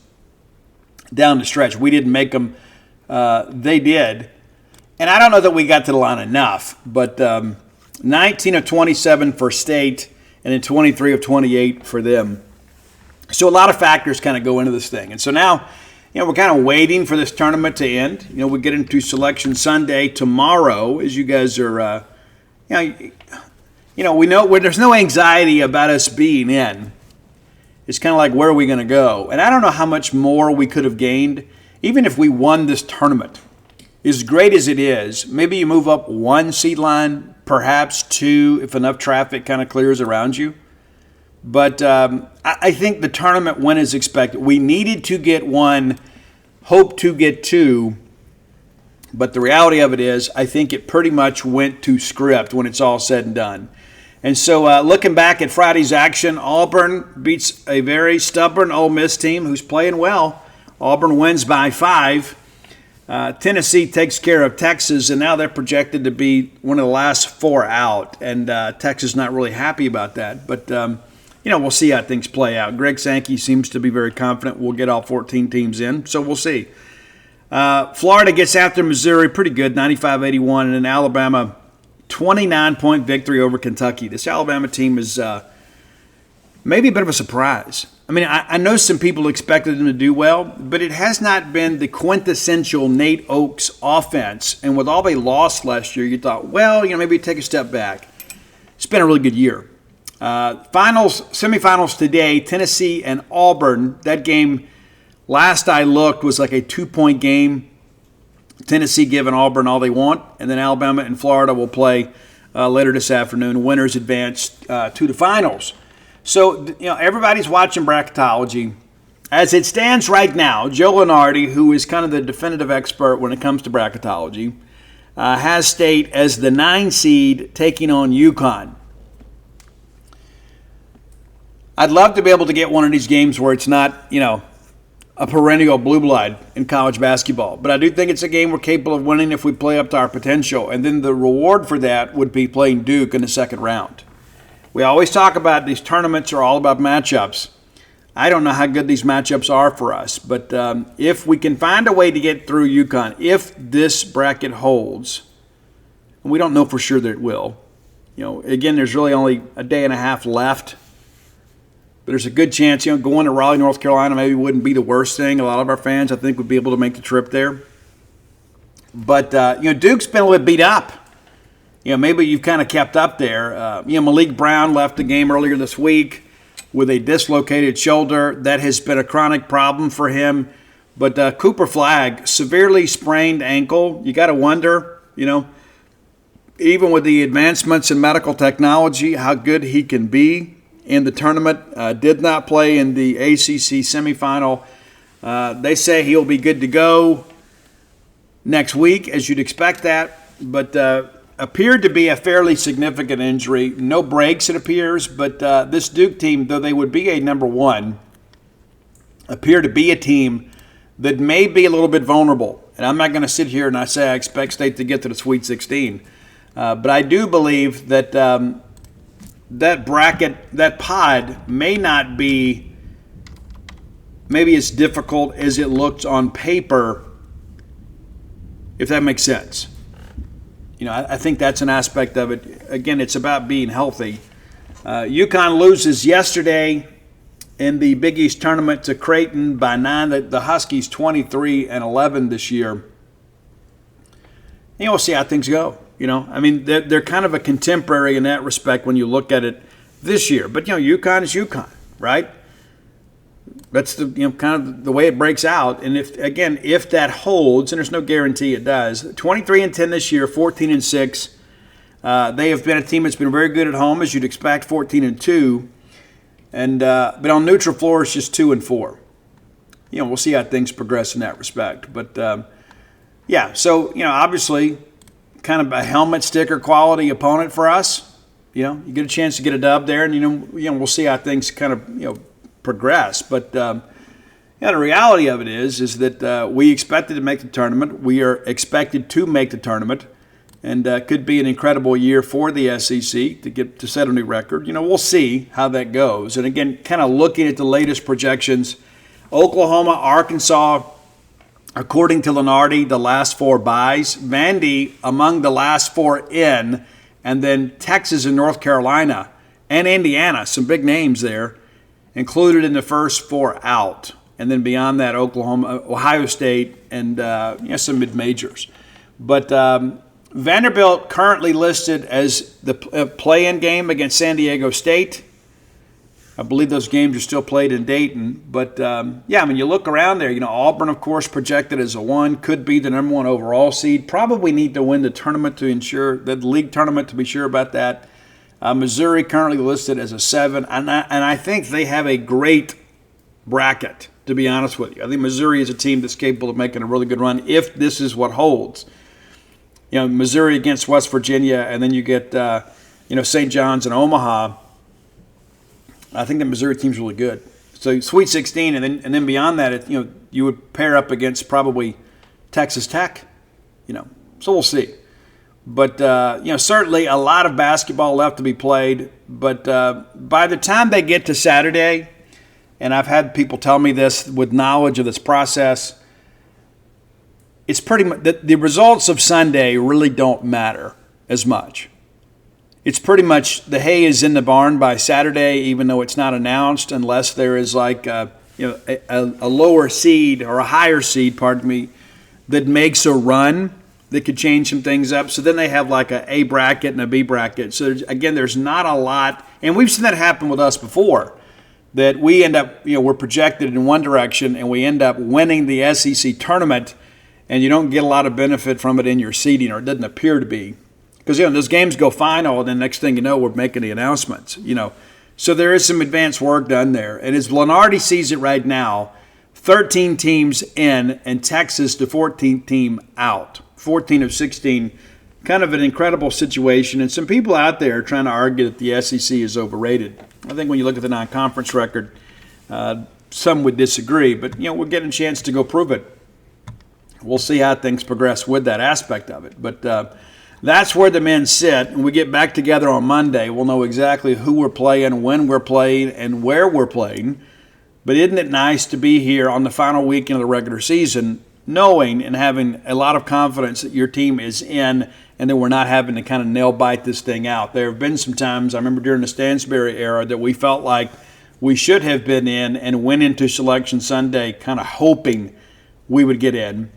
down the stretch. We didn't make them. They did. And I don't know that we got to the line enough, but 19 of 27 for State and then 23 of 28 for them. So a lot of factors kind of go into this thing. And so now, we're kind of waiting for this tournament to end. We get into Selection Sunday tomorrow, as you guys are, we know there's no anxiety about us being in. It's kind of like, where are we going to go? And I don't know how much more we could have gained, even if we won this tournament. As great as it is, maybe you move up 1 seed line, perhaps 2, if enough traffic kind of clears around you. But I think the tournament went as expected. We needed to get 1, hope to get 2. But the reality of it is, I think it pretty much went to script when it's all said and done. And so looking back at Friday's action, Auburn beats a very stubborn Ole Miss team who's playing well. Auburn wins by 5. Tennessee takes care of Texas, and now they're projected to be one of the last 4 out. And Texas not really happy about that. But we'll see how things play out. Greg Sankey seems to be very confident we'll get all 14 teams in, so we'll see. Florida gets after Missouri pretty good, 95-81, and then Alabama, 29-point victory over Kentucky. This Alabama team is maybe a bit of a surprise. I know some people expected them to do well, but it has not been the quintessential Nate Oates offense. And with all they lost last year, you thought, maybe take a step back. It's been a really good year. Semifinals today, Tennessee and Auburn. That game, last I looked, was like a 2-point game. Tennessee giving Auburn all they want, and then Alabama and Florida will play later this afternoon. Winners advance to the finals. So, everybody's watching bracketology. As it stands right now, Joe Lenardi, who is kind of the definitive expert when it comes to bracketology, has State as the 9 seed taking on UConn. I'd love to be able to get one of these games where it's not, a perennial blue blood in college basketball. But I do think it's a game we're capable of winning if we play up to our potential. And then the reward for that would be playing Duke in the second round. We always talk about these tournaments are all about matchups. I don't know how good these matchups are for us. But if we can find a way to get through UConn, if this bracket holds, and we don't know for sure that it will. Again, there's really only a day and a half left. But there's a good chance, going to Raleigh, North Carolina maybe wouldn't be the worst thing. A lot of our fans, I think, would be able to make the trip there. But, Duke's been a little bit beat up. maybe you've kind of kept up there. Malik Brown left the game earlier this week with a dislocated shoulder. That has been a chronic problem for him. But Cooper Flagg, severely sprained ankle. You got to wonder, even with the advancements in medical technology, how good he can be in the tournament. Did not play in the ACC semifinal. They say he'll be good to go next week, as you'd expect that. But appeared to be a fairly significant injury. No breaks, it appears. But this Duke team, though they would be a number one, appear to be a team that may be a little bit vulnerable. And I'm not going to sit here and I say I expect State to get to the Sweet 16. But I do believe that that bracket, that pod, may not be maybe as difficult as it looks on paper, if that makes sense. I think that's an aspect of it. Again, it's about being healthy. UConn loses yesterday in the Big East tournament to Creighton by 9. The Huskies 23-11 this year. We'll see how things go. They're kind of a contemporary in that respect when you look at it this year. But UConn is UConn, right? That's the kind of the way it breaks out. And if that holds, and there's no guarantee it does, 23-10 this year, 14-6. They have been a team that's been very good at home, as you'd expect, 14-2. And but on neutral floor, it's just 2-4. We'll see how things progress in that respect. But so obviously, kind of a helmet sticker quality opponent for us. You get a chance to get a dub there, and we'll see how things kind of progress. But the reality of it is that we expected to make the tournament. We are expected to make the tournament. And could be an incredible year for the SEC to set a new record. We'll see how that goes. And again, kind of looking at the latest projections, Oklahoma, Arkansas, according to Lenardi, the last 4 byes. Vandy among the last 4 in, and then Texas and North Carolina and Indiana, some big names there, included in the first 4 out. And then beyond that, Oklahoma, Ohio State, and some mid-majors. But Vanderbilt currently listed as the play-in game against San Diego State. I believe those games are still played in Dayton. But, you look around there. Auburn, of course, projected as a 1, could be the number 1 overall seed. Probably need to win the tournament to ensure, the league tournament to be sure about that. Missouri currently listed as a 7. And I think they have a great bracket, to be honest with you. I think Missouri is a team that's capable of making a really good run if this is what holds. Missouri against West Virginia, and then you get, St. John's and Omaha. I think the Missouri team's really good. So Sweet 16, and then beyond that, you would pair up against probably Texas Tech. So we'll see. But certainly a lot of basketball left to be played. But by the time they get to Saturday, and I've had people tell me this with knowledge of this process, it's pretty much the results of Sunday really don't matter as much. It's pretty much the hay is in the barn by Saturday, even though it's not announced, unless there is like a lower seed or a higher seed, that makes a run that could change some things up. So then they have like a A bracket and a B bracket. So there's not a lot, and we've seen that happen with us before. That we end up, we're projected in one direction, and we end up winning the SEC tournament. And you don't get a lot of benefit from it in your seeding, or it doesn't appear to be. Because, those games go final, and then next thing you know, we're making the announcements, So there is some advanced work done there. And as Lenardi sees it right now, 13 teams in, and Texas the 14th team out. 14 of 16. Kind of an incredible situation. And some people out there are trying to argue that the SEC is overrated. I think when you look at the non-conference record, some would disagree. But, we're getting a chance to go prove it. We'll see how things progress with that aspect of it. But that's where the men sit. And we get back together on Monday. We'll know exactly who we're playing, when we're playing, and where we're playing. But isn't it nice to be here on the final weekend of the regular season, knowing and having a lot of confidence that your team is in, and that we're not having to kind of nail-bite this thing out. There have been some times, I remember during the Stansbury era, that we felt like we should have been in and went into Selection Sunday kind of hoping we would get in.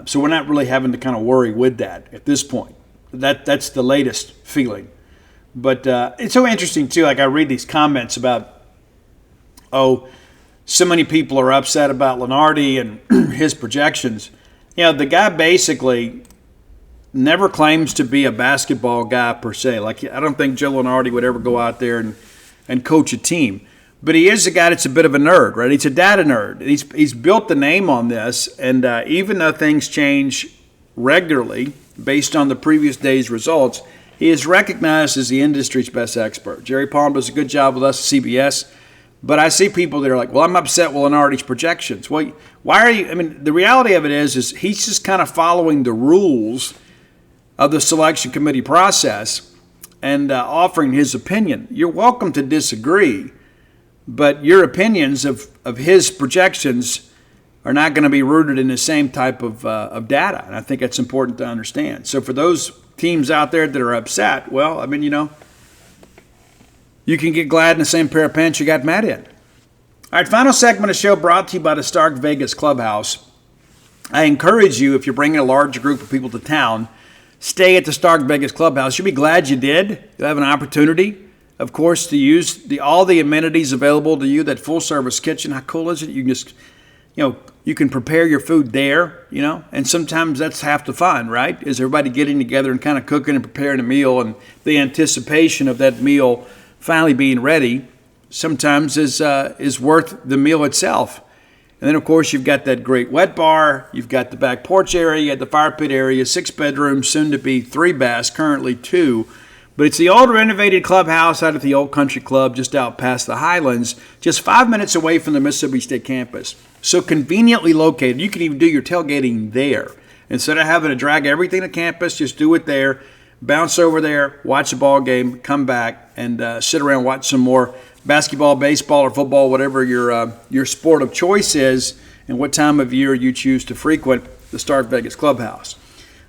So we're not really having to kind of worry with that at this point. that's the latest feeling. But it's so interesting, too. Like, I read these comments about, so many people are upset about Lenardi and his projections. The guy basically never claims to be a basketball guy per se. Like, I don't think Joe Lenardi would ever go out there and coach a team. But he is a guy that's a bit of a nerd, right? He's a data nerd. He's built the name on this, and even though things change regularly based on the previous day's results, he is recognized as the industry's best expert. Jerry Palm does a good job with us at CBS, but I see people that are like, well, I'm upset with Lenardi's projections. Well, why are you? I mean, the reality of it is he's just kind of following the rules of the selection committee process and offering his opinion. You're welcome to disagree, but your opinions of his projections are not going to be rooted in the same type of data, and I think that's important to understand. So for those teams out there that are upset, well, I mean, you can get glad in the same pair of pants you got mad in. All right, final segment of the show brought to you by the Stark Vegas Clubhouse. I encourage you, if you're bringing a large group of people to town, stay at the Stark Vegas Clubhouse. You'll be glad you did. You'll have an opportunity, of course, to use all the amenities available to you, that full-service kitchen. How cool is it? You can just, you can prepare your food there, and sometimes that's half the fun, right? Is everybody getting together and kind of cooking and preparing a meal, and the anticipation of that meal finally being ready sometimes is worth the meal itself. And then, of course, you've got that great wet bar, you've got the back porch area, you got the fire pit area, 6 bedrooms, soon to be 3 baths, currently 2. But it's the old renovated clubhouse out at the Old Country Club just out past the Highlands, just 5 minutes away from the Mississippi State campus. So conveniently located. You can even do your tailgating there. Instead of having to drag everything to campus, just do it there. Bounce over there, watch a ball game, come back, and sit around, watch some more basketball, baseball, or football, whatever your sport of choice is, and what time of year you choose to frequent the Stark Vegas Clubhouse.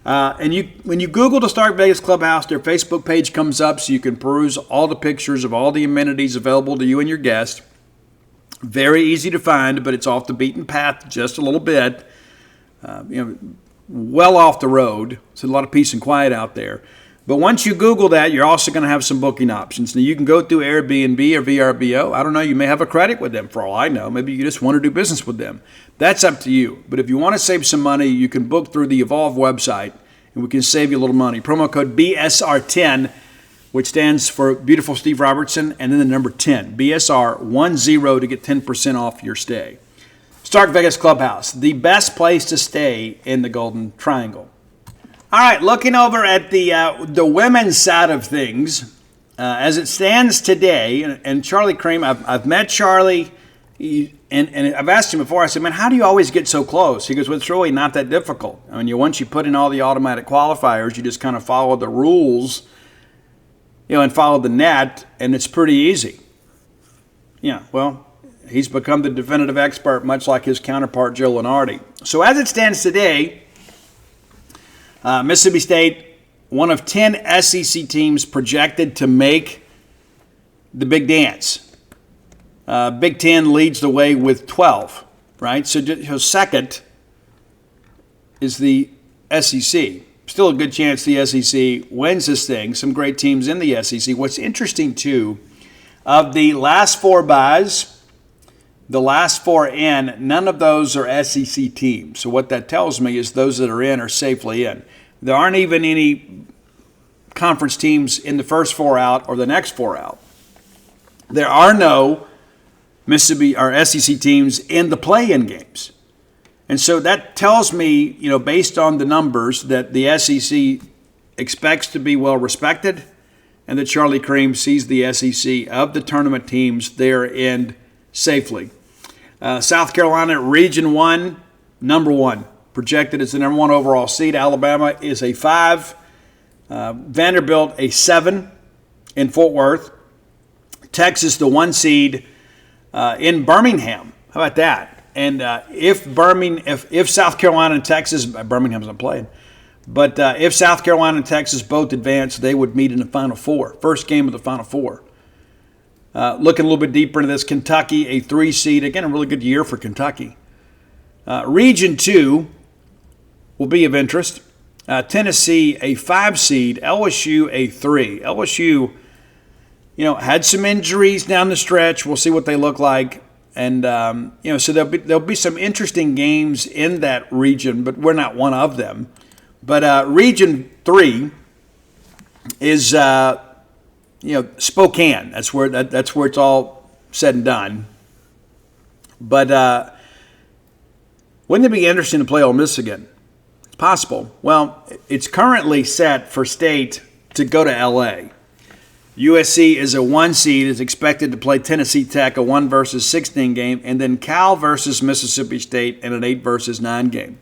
And when you Google the Stark Vegas Clubhouse, their Facebook page comes up, so you can peruse all the pictures of all the amenities available to you and your guests. Very easy to find, but it's off the beaten path just a little bit. Well off the road. So a lot of peace and quiet out there. But once you Google that, you're also going to have some booking options. Now, you can go through Airbnb or VRBO. I don't know. You may have a credit with them for all I know. Maybe you just want to do business with them. That's up to you. But if you want to save some money, you can book through the Evolve website, and we can save you a little money. Promo code BSR10, which stands for Beautiful Steve Robertson, and then the number 10, BSR10, to get 10% off your stay. Stark Vegas Clubhouse, the best place to stay in the Golden Triangle. All right, looking over at the women's side of things, as it stands today, and Charlie Cream, I've met Charlie, and I've asked him before, I said, man, how do you always get so close? He goes, well, it's really not that difficult. I mean, once you put in all the automatic qualifiers, you just kind of follow the rules, and follow the net, and it's pretty easy. Yeah, well, he's become the definitive expert, much like his counterpart, Joe Lenardi. So as it stands today, Mississippi State, one of 10 SEC teams projected to make the big dance. Big Ten leads the way with 12, right? So second is the SEC. Still a good chance the SEC wins this thing. Some great teams in the SEC. What's interesting, too, of the last 4 byes, the last 4 in, none of those are SEC teams. So what that tells me is those that are in are safely in. There aren't even any conference teams in the first 4 out or the next 4 out. There are no Mississippi or SEC teams in the play-in games. And so that tells me, based on the numbers, that the SEC expects to be well respected, and that Charlie Cream sees the SEC of the tournament teams there in safely. South Carolina, Region 1, number 1. Projected as the number 1 overall seed. Alabama is a 5. Vanderbilt a 7 in Fort Worth. Texas the 1 seed in Birmingham. How about that? And if South Carolina and Texas, Birmingham's not playing, but if South Carolina and Texas both advance, they would meet in the Final Four. First game of the Final Four. Looking a little bit deeper into this, Kentucky a 3 seed. Again, a really good year for Kentucky. Region 2 will be of interest. Tennessee a 5 seed, LSU a 3. LSU, had some injuries down the stretch. We'll see what they look like. And, so there'll be some interesting games in that region, but we're not one of them. But Region 3 is, Spokane. That's where it's all said and done. But wouldn't it be interesting to play Ole Miss again? It's possible. Well, it's currently set for State to go to L.A. USC is a 1 seed, is expected to play Tennessee Tech, a 1 versus 16 game, and then Cal versus Mississippi State in an 8 versus 9 game.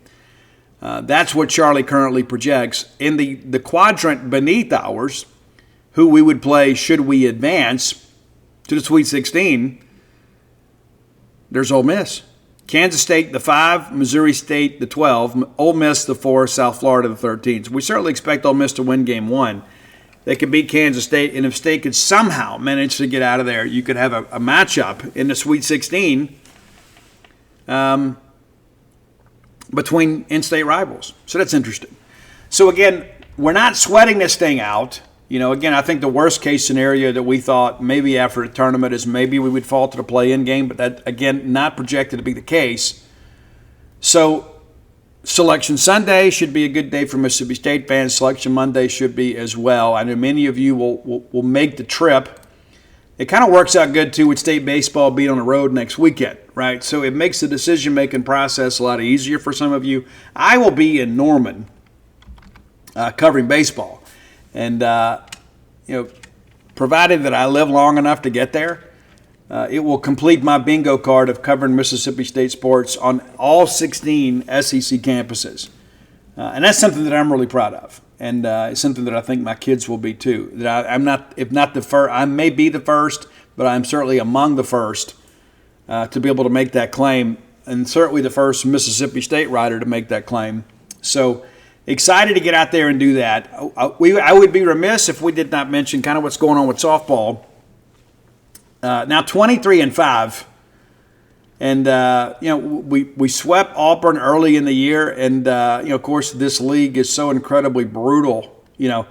That's what Charlie currently projects. In the quadrant beneath ours, who we would play should we advance to the Sweet 16, there's Ole Miss. Kansas State, the 5, Missouri State, the 12, Ole Miss, the 4, South Florida, the 13. So we certainly expect Ole Miss to win game 1. They could beat Kansas State, and if State could somehow manage to get out of there, you could have a matchup in the Sweet 16 between in-state rivals. So that's interesting. So, again, we're not sweating this thing out. Again, I think the worst-case scenario that we thought maybe after the tournament is maybe we would fall to the play-in game, but that, again, not projected to be the case. So, Selection Sunday should be a good day for Mississippi State fans. Selection Monday should be as well. I know many of you will make the trip. It kind of works out good, too, with state baseball being on the road next weekend, right? So it makes the decision-making process a lot easier for some of you. I will be in Norman covering baseball. And, provided that I live long enough to get there, it will complete my bingo card of covering Mississippi State sports on all 16 SEC campuses. And that's something that I'm really proud of. And it's something that I think my kids will be too. That I'm not, if not the first, I may be the first, but I'm certainly among the first to be able to make that claim. And certainly the first Mississippi State writer to make that claim. So excited to get out there and do that. I would be remiss if we did not mention kind of what's going on with softball. Now 23-5, and we swept Auburn early in the year, and of course this league is so incredibly brutal. And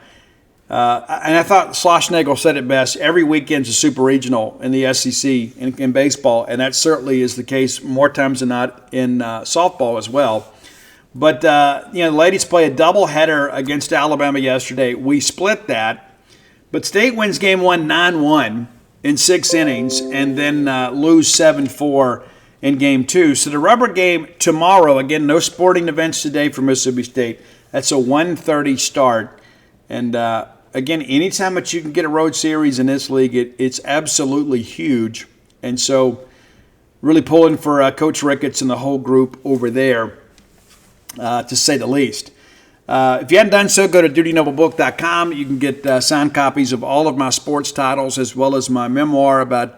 I thought Schlossnagle said it best: every weekend's a super regional in the SEC in baseball, and that certainly is the case more times than not in softball as well. But, the ladies play a doubleheader against Alabama yesterday. We split that. But State wins game 1 9-1 in 6 innings and then lose 7-4 in game 2. So the rubber game tomorrow, again, no sporting events today for Mississippi State. That's a 1:30 start. And, again, anytime that you can get a road series in this league, it's absolutely huge. And so really pulling for Coach Ricketts and the whole group over there. To say the least. If you haven't done so, go to dutynoblebook.com. You can get signed copies of all of my sports titles as well as my memoir about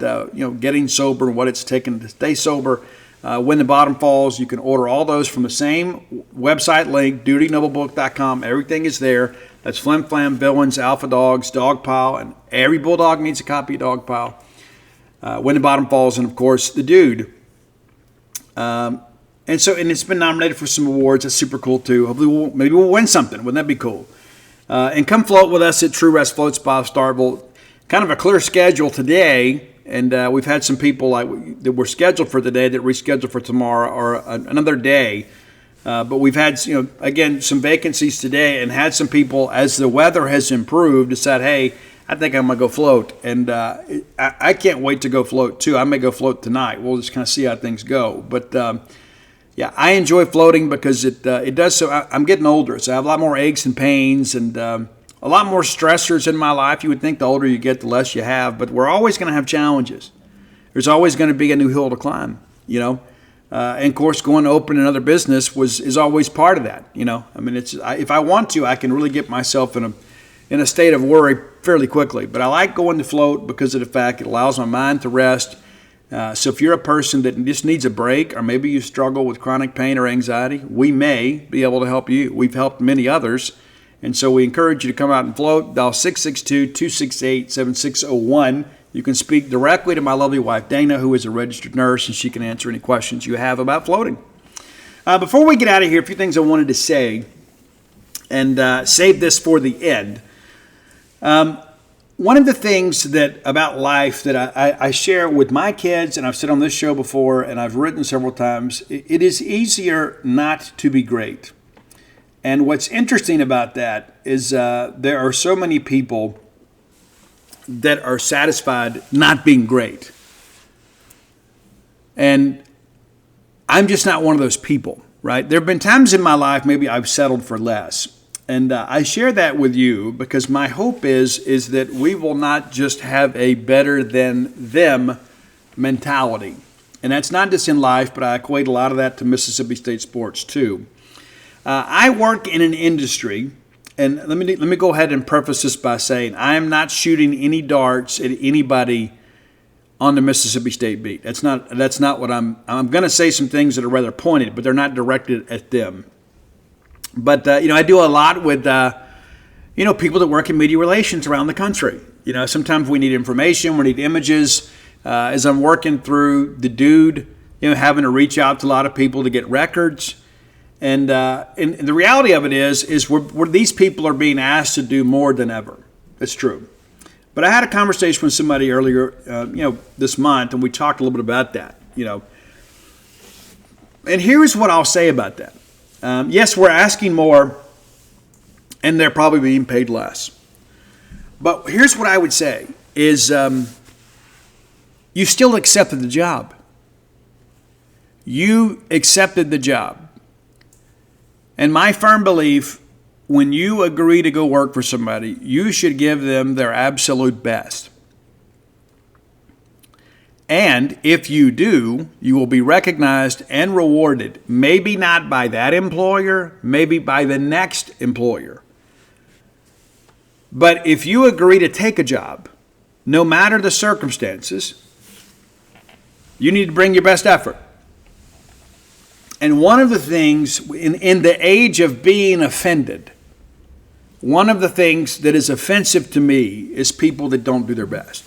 getting sober and what it's taken to stay sober. When the Bottom Falls, you can order all those from the same website link, dutynoblebook.com. Everything is there. That's Flim Flam, Villains, Alpha Dogs, Dogpile, and every Bulldog needs a copy of Dogpile. When the Bottom Falls, and of course, The Dude. And it's been nominated for some awards. That's super cool, too. Hopefully, maybe we'll win something. Wouldn't that be cool? And come float with us at True Rest Floats by Starville. Kind of a clear schedule today, and we've had some people that were scheduled for today that rescheduled for tomorrow or another day. But we've had, again, some vacancies today and had some people, as the weather has improved, decide, hey, I think I'm going to go float. And I can't wait to go float, too. I may go float tonight. We'll just kind of see how things go. But yeah, I enjoy floating because it does so. I'm getting older, so I have a lot more aches and pains and a lot more stressors in my life. You would think the older you get, the less you have, but we're always going to have challenges. There's always going to be a new hill to climb, and of course, going to open another business is always part of that. I mean, if I want to, I can really get myself in a state of worry fairly quickly. But I like going to float because of the fact it allows my mind to rest. So if you're a person that just needs a break, or maybe you struggle with chronic pain or anxiety, we may be able to help you. We've helped many others. And so we encourage you to come out and float. Dial 662-268-7601. You can speak directly to my lovely wife, Dana, who is a registered nurse, and she can answer any questions you have about floating. Before we get out of here, a few things I wanted to say. and save this for the end. One of the things that about life that I share with my kids, and I've said on this show before, and I've written several times, it is easier not to be great. And what's interesting about that is there are so many people that are satisfied not being great. And I'm just not one of those people, right? There have been times in my life maybe I've settled for less. And I share that with you because my hope is that we will not just have a better than them mentality. And that's not just in life, but I equate a lot of that to Mississippi State sports too. I work in an industry, and let me go ahead and preface this by saying I am not shooting any darts at anybody on the Mississippi State beat. That's not what I'm going to say some things that are rather pointed, but they're not directed at them. But, I do a lot with, people that work in media relations around the country. Sometimes we need information, we need images. As I'm working through the dude, having to reach out to a lot of people to get records. And the reality of it is we're these people are being asked to do more than ever. It's true. But I had a conversation with somebody earlier, this month, and we talked a little bit about that, And here's what I'll say about that. Yes, we're asking more, and they're probably being paid less. But here's what I would say is you still accepted the job. You accepted the job. And my firm belief, when you agree to go work for somebody, you should give them their absolute best. And if you do, you will be recognized and rewarded, maybe not by that employer, maybe by the next employer. But if you agree to take a job, no matter the circumstances, you need to bring your best effort. And one of the things in the age of being offended, one of the things that is offensive to me is people that don't do their best.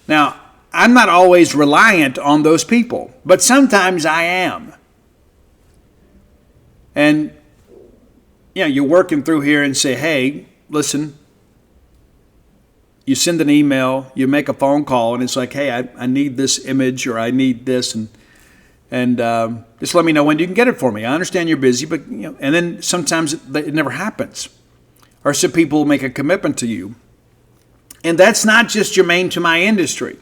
Now, I'm not always reliant on those people, but sometimes I am. And, you're working through here and say, hey, listen, you send an email, you make a phone call, and it's like, hey, I need this image or I need this, and just let me know when you can get it for me. I understand you're busy, but, and then sometimes it never happens. Or some people make a commitment to you. And that's not just germane to my industry.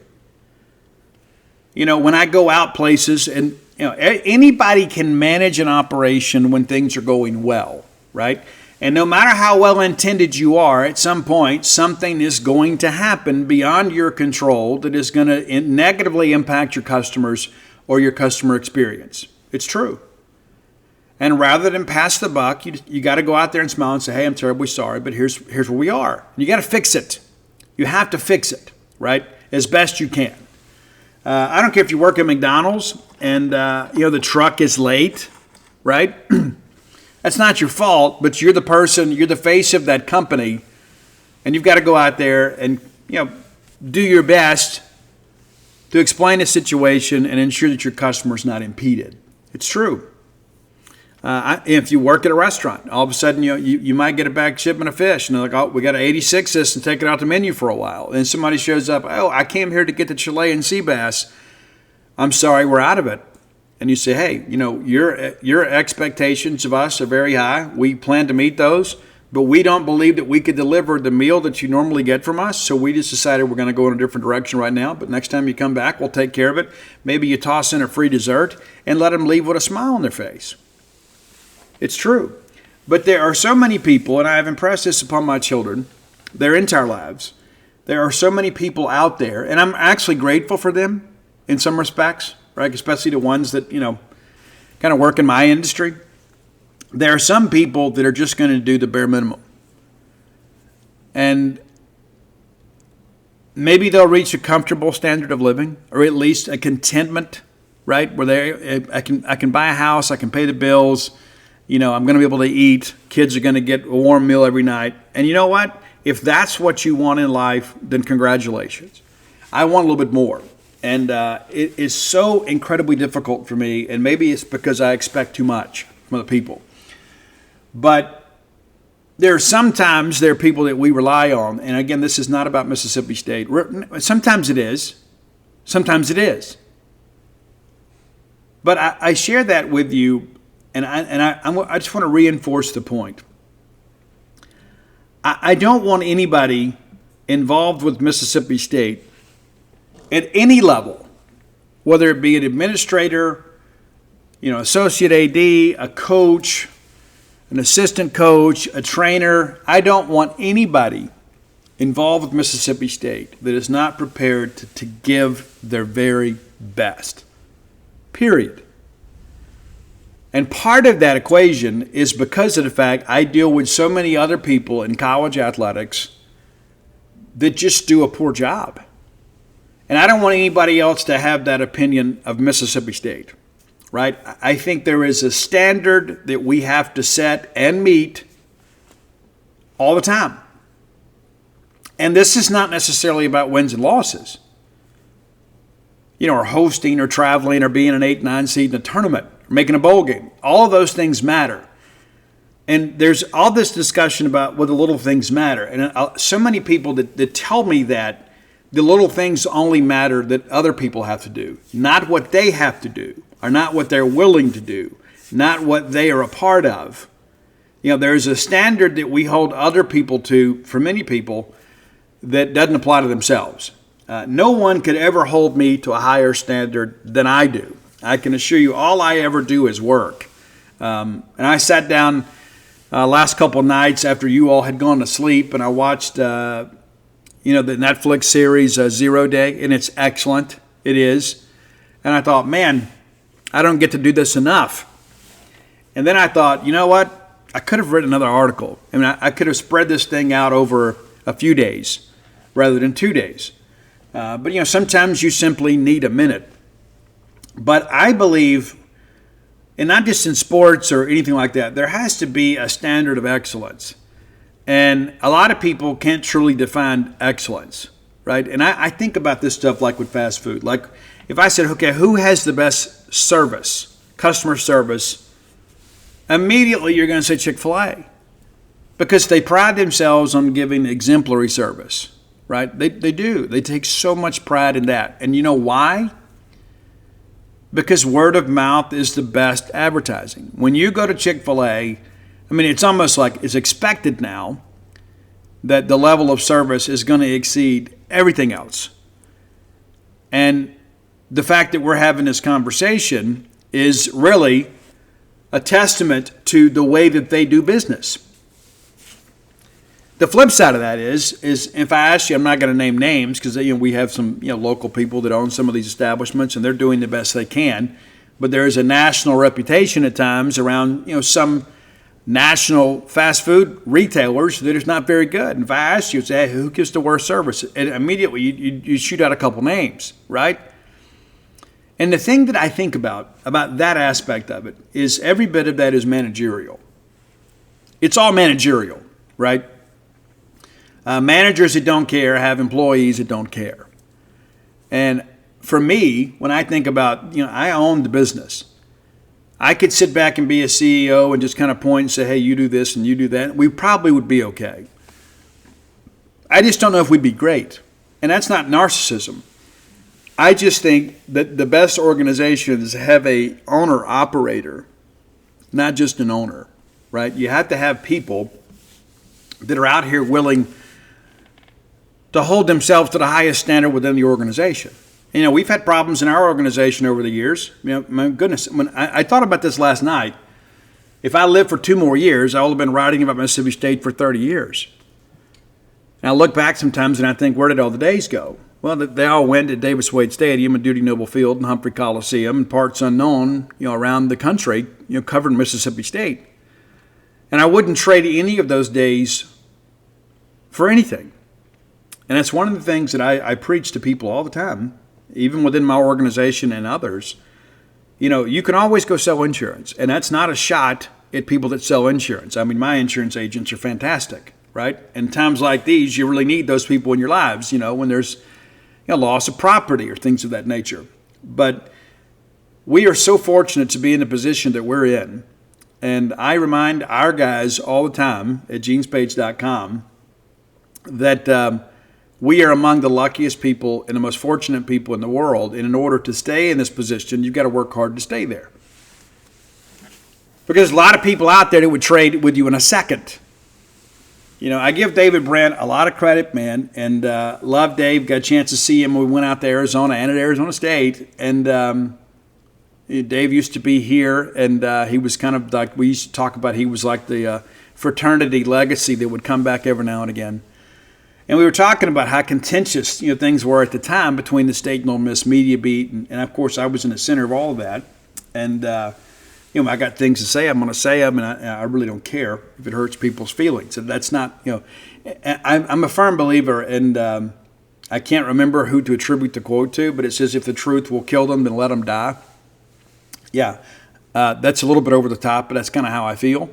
When I go out places and, anybody can manage an operation when things are going well, right? And no matter how well intended you are, at some point, something is going to happen beyond your control that is going to negatively impact your customers or your customer experience. It's true. And rather than pass the buck, you got to go out there and smile and say, hey, I'm terribly sorry, but here's where we are. You got to fix it. You have to fix it, right? As best you can. I don't care if you work at McDonald's and, the truck is late, right? That's not your fault, but you're the face of that company, and you've got to go out there and, do your best to explain the situation and ensure that your customer's not impeded. It's true. If you work at a restaurant, all of a sudden, you might get a back shipment of fish, and they're like, oh, we got to 86 this and take it out the menu for a while. And somebody shows up, oh, I came here to get the Chilean sea bass. I'm sorry, we're out of it. And you say, hey, your expectations of us are very high. We plan to meet those, but we don't believe that we could deliver the meal that you normally get from us. So we just decided we're going to go in a different direction right now. But next time you come back, we'll take care of it. Maybe you toss in a free dessert and let them leave with a smile on their face. It's true. But there are so many people, and I have impressed this upon my children, their entire lives. There are so many people out there, and I'm actually grateful for them in some respects, right? Especially the ones that, kind of work in my industry. There are some people that are just going to do the bare minimum. And maybe they'll reach a comfortable standard of living, or at least a contentment, right? Where I can buy a house, I can pay the bills, I'm going to be able to eat. Kids are going to get a warm meal every night. And you know what? If that's what you want in life, then congratulations. I want a little bit more. And it is so incredibly difficult for me, and maybe it's because I expect too much from other people. But Sometimes there are people that we rely on, and again, this is not about Mississippi State. Sometimes it is. Sometimes it is. But I share that with you, and I just want to reinforce the point. I don't want anybody involved with Mississippi State at any level, whether it be an administrator, associate AD, a coach, an assistant coach, a trainer. I don't want anybody involved with Mississippi State that is not prepared to give their very best. Period. And part of that equation is because of the fact I deal with so many other people in college athletics that just do a poor job. And I don't want anybody else to have that opinion of Mississippi State, right? I think there is a standard that we have to set and meet all the time. And this is not necessarily about wins and losses, or hosting or traveling or being an 8-9 seed in a tournament, or making a bowl game. All of those things matter. And there's all this discussion about what the little things matter. And so many people that tell me that the little things only matter that other people have to do, not what they have to do, or not what they're willing to do, not what they are a part of. There's a standard that we hold other people to, for many people, that doesn't apply to themselves. No one could ever hold me to a higher standard than I do. I can assure you all I ever do is work. And I sat down last couple of nights after you all had gone to sleep, and I watched the Netflix series 0 Day, and it's excellent. It is. And I thought, man, I don't get to do this enough. And then I thought, you know what? I could have written another article. I could have spread this thing out over a few days rather than 2 days. But sometimes you simply need a minute. But I believe, and not just in sports or anything like that, there has to be a standard of excellence. And a lot of people can't truly define excellence, right? And I think about this stuff like with fast food. Like if I said, okay, who has the best service, customer service, immediately you're going to say Chick-fil-A, because they pride themselves on giving exemplary service. Right? They do. They take so much pride in that. And you know why? Because word of mouth is the best advertising. When you go to Chick-fil-A, it's almost like it's expected now that the level of service is going to exceed everything else. And the fact that we're having this conversation is really a testament to the way that they do business. The flip side of that is if I ask you, I'm not going to name names because we have some local people that own some of these establishments and they're doing the best they can, but there is a national reputation at times around some national fast food retailers that is not very good. And if I ask you, say, hey, who gives the worst service? And immediately you shoot out a couple names, right? And the thing that I think about that aspect of it is every bit of that is managerial. It's all managerial, right? Managers that don't care have employees that don't care. And for me, when I think about, I own the business. I could sit back and be a CEO and just kind of point and say, hey, you do this and you do that. We probably would be okay. I just don't know if we'd be great. And that's not narcissism. I just think that the best organizations have a owner-operator, not just an owner, right? You have to have people that are out here willing to hold themselves to the highest standard within the organization. We've had problems in our organization over the years. My goodness, when I thought about this last night, if I lived for 2 more years, I would have been writing about Mississippi State for 30 years. And I look back sometimes and I think, where did all the days go? Well, they all went to Davis Wade Stadium and Duty Noble Field and Humphrey Coliseum and parts unknown, around the country, covering Mississippi State. And I wouldn't trade any of those days for anything. And that's one of the things that I preach to people all the time, even within my organization and others. You can always go sell insurance, and that's not a shot at people that sell insurance. My insurance agents are fantastic, right? And times like these, you really need those people in your lives, when there's loss of property or things of that nature. But we are so fortunate to be in the position that we're in, And I remind our guys all the time at genespage.com that we are among the luckiest people and the most fortunate people in the world. And in order to stay in this position, you've got to work hard to stay there. Because a lot of people out there that would trade with you in a second. You know, I give David Brent a lot of credit, man, and love Dave. Got a chance to see him when we went out to Arizona and at Arizona State. And Dave used to be here, and he was kind of like, we used to talk about, he was like the fraternity legacy that would come back every now and again. And we were talking about how contentious, things were at the time between the State and Ole Miss media beat, and of course I was in the center of all of that. And I got things to say. I'm going to say them, and I really don't care if it hurts people's feelings. And that's not, I'm a firm believer, and I can't remember who to attribute the quote to, but it says, if the truth will kill them, then let them die. Yeah, that's a little bit over the top, but that's kind of how I feel.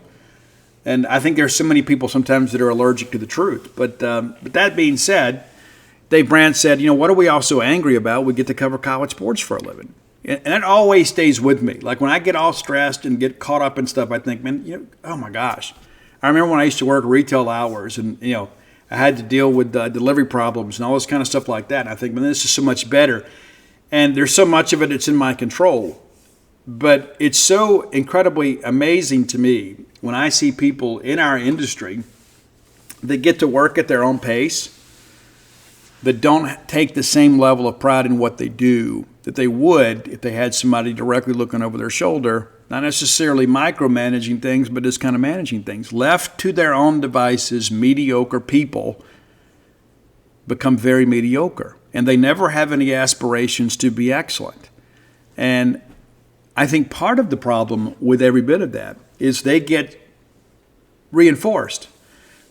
And I think there's so many people sometimes that are allergic to the truth. But that being said, Dave Brandt said, what are we all so angry about? We get to cover college sports for a living. And that always stays with me. Like when I get all stressed and get caught up in stuff, I think, man, oh my gosh. I remember when I used to work retail hours and, I had to deal with delivery problems and all this kind of stuff like that. And I think, man, this is so much better. And there's so much of it that's in my control. But it's so incredibly amazing to me when I see people in our industry that get to work at their own pace, that don't take the same level of pride in what they do that they would if they had somebody directly looking over their shoulder, not necessarily micromanaging things, but just kind of managing things. Left to their own devices, mediocre people become very mediocre, and they never have any aspirations to be excellent. And I think part of the problem with every bit of that is they get reinforced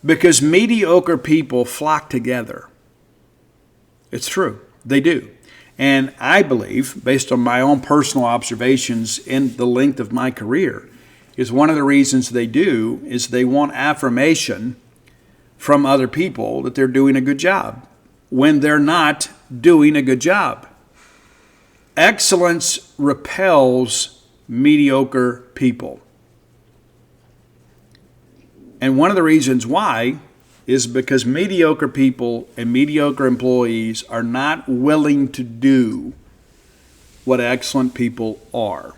because mediocre people flock together. It's true. They do. And I believe, based on my own personal observations in the length of my career, is one of the reasons they do is they want affirmation from other people that they're doing a good job when they're not doing a good job. Excellence repels mediocre people. And one of the reasons why is because mediocre people and mediocre employees are not willing to do what excellent people are.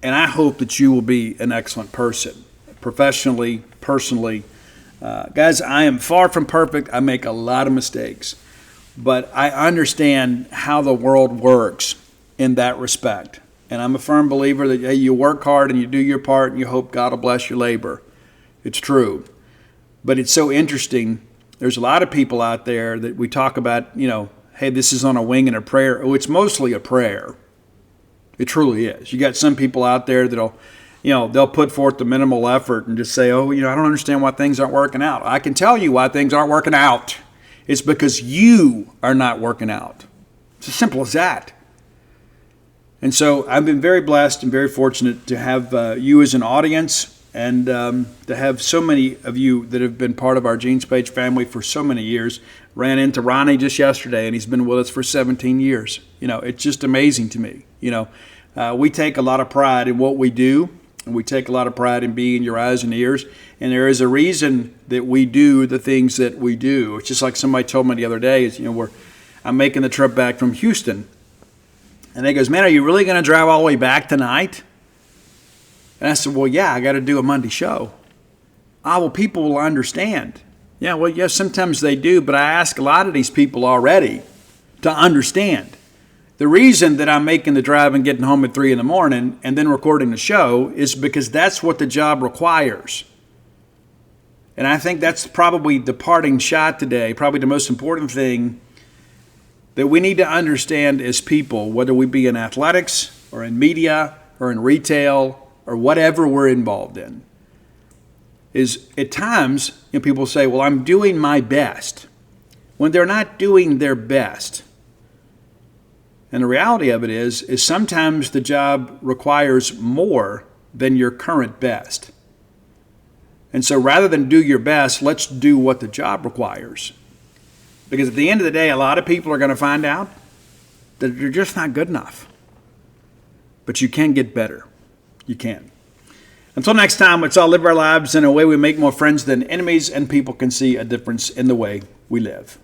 And I hope that you will be an excellent person, professionally, personally. Guys, I am far from perfect. I make a lot of mistakes. But I understand how the world works in that respect. And I'm a firm believer that, hey, you work hard and you do your part and you hope God will bless your labor. It's true. But it's so interesting. There's a lot of people out there that we talk about, hey, this is on a wing and a prayer. Oh, it's mostly a prayer. It truly is. You got some people out there that'll, they'll put forth the minimal effort and just say, oh, I don't understand why things aren't working out. I can tell you why things aren't working out. It's because you are not working out. It's as simple as that. And so I've been very blessed and very fortunate to have you as an audience and to have so many of you that have been part of our Gene's Page family for so many years. Ran into Ronnie just yesterday, and he's been with us for 17 years. It's just amazing to me. We take a lot of pride in what we do, and we take a lot of pride in being your eyes and ears. And there is a reason that we do the things that we do. It's just like somebody told me the other day, I'm making the trip back from Houston. And they goes, man, are you really going to drive all the way back tonight? And I said, well, yeah, I got to do a Monday show. Well, people will understand. Yeah, well, yes, sometimes they do, but I ask a lot of these people already to understand. The reason that I'm making the drive and getting home at 3 a.m. and then recording the show is because that's what the job requires. And I think that's probably the parting shot today, probably the most important thing that we need to understand as people, whether we be in athletics or in media or in retail or whatever we're involved in, is at times people say, well, I'm doing my best, when they're not doing their best. And the reality of it is sometimes the job requires more than your current best. And so rather than do your best, let's do what the job requires. Because at the end of the day, a lot of people are going to find out that you're just not good enough. But you can get better. You can. Until next time, let's all live our lives in a way we make more friends than enemies, and people can see a difference in the way we live.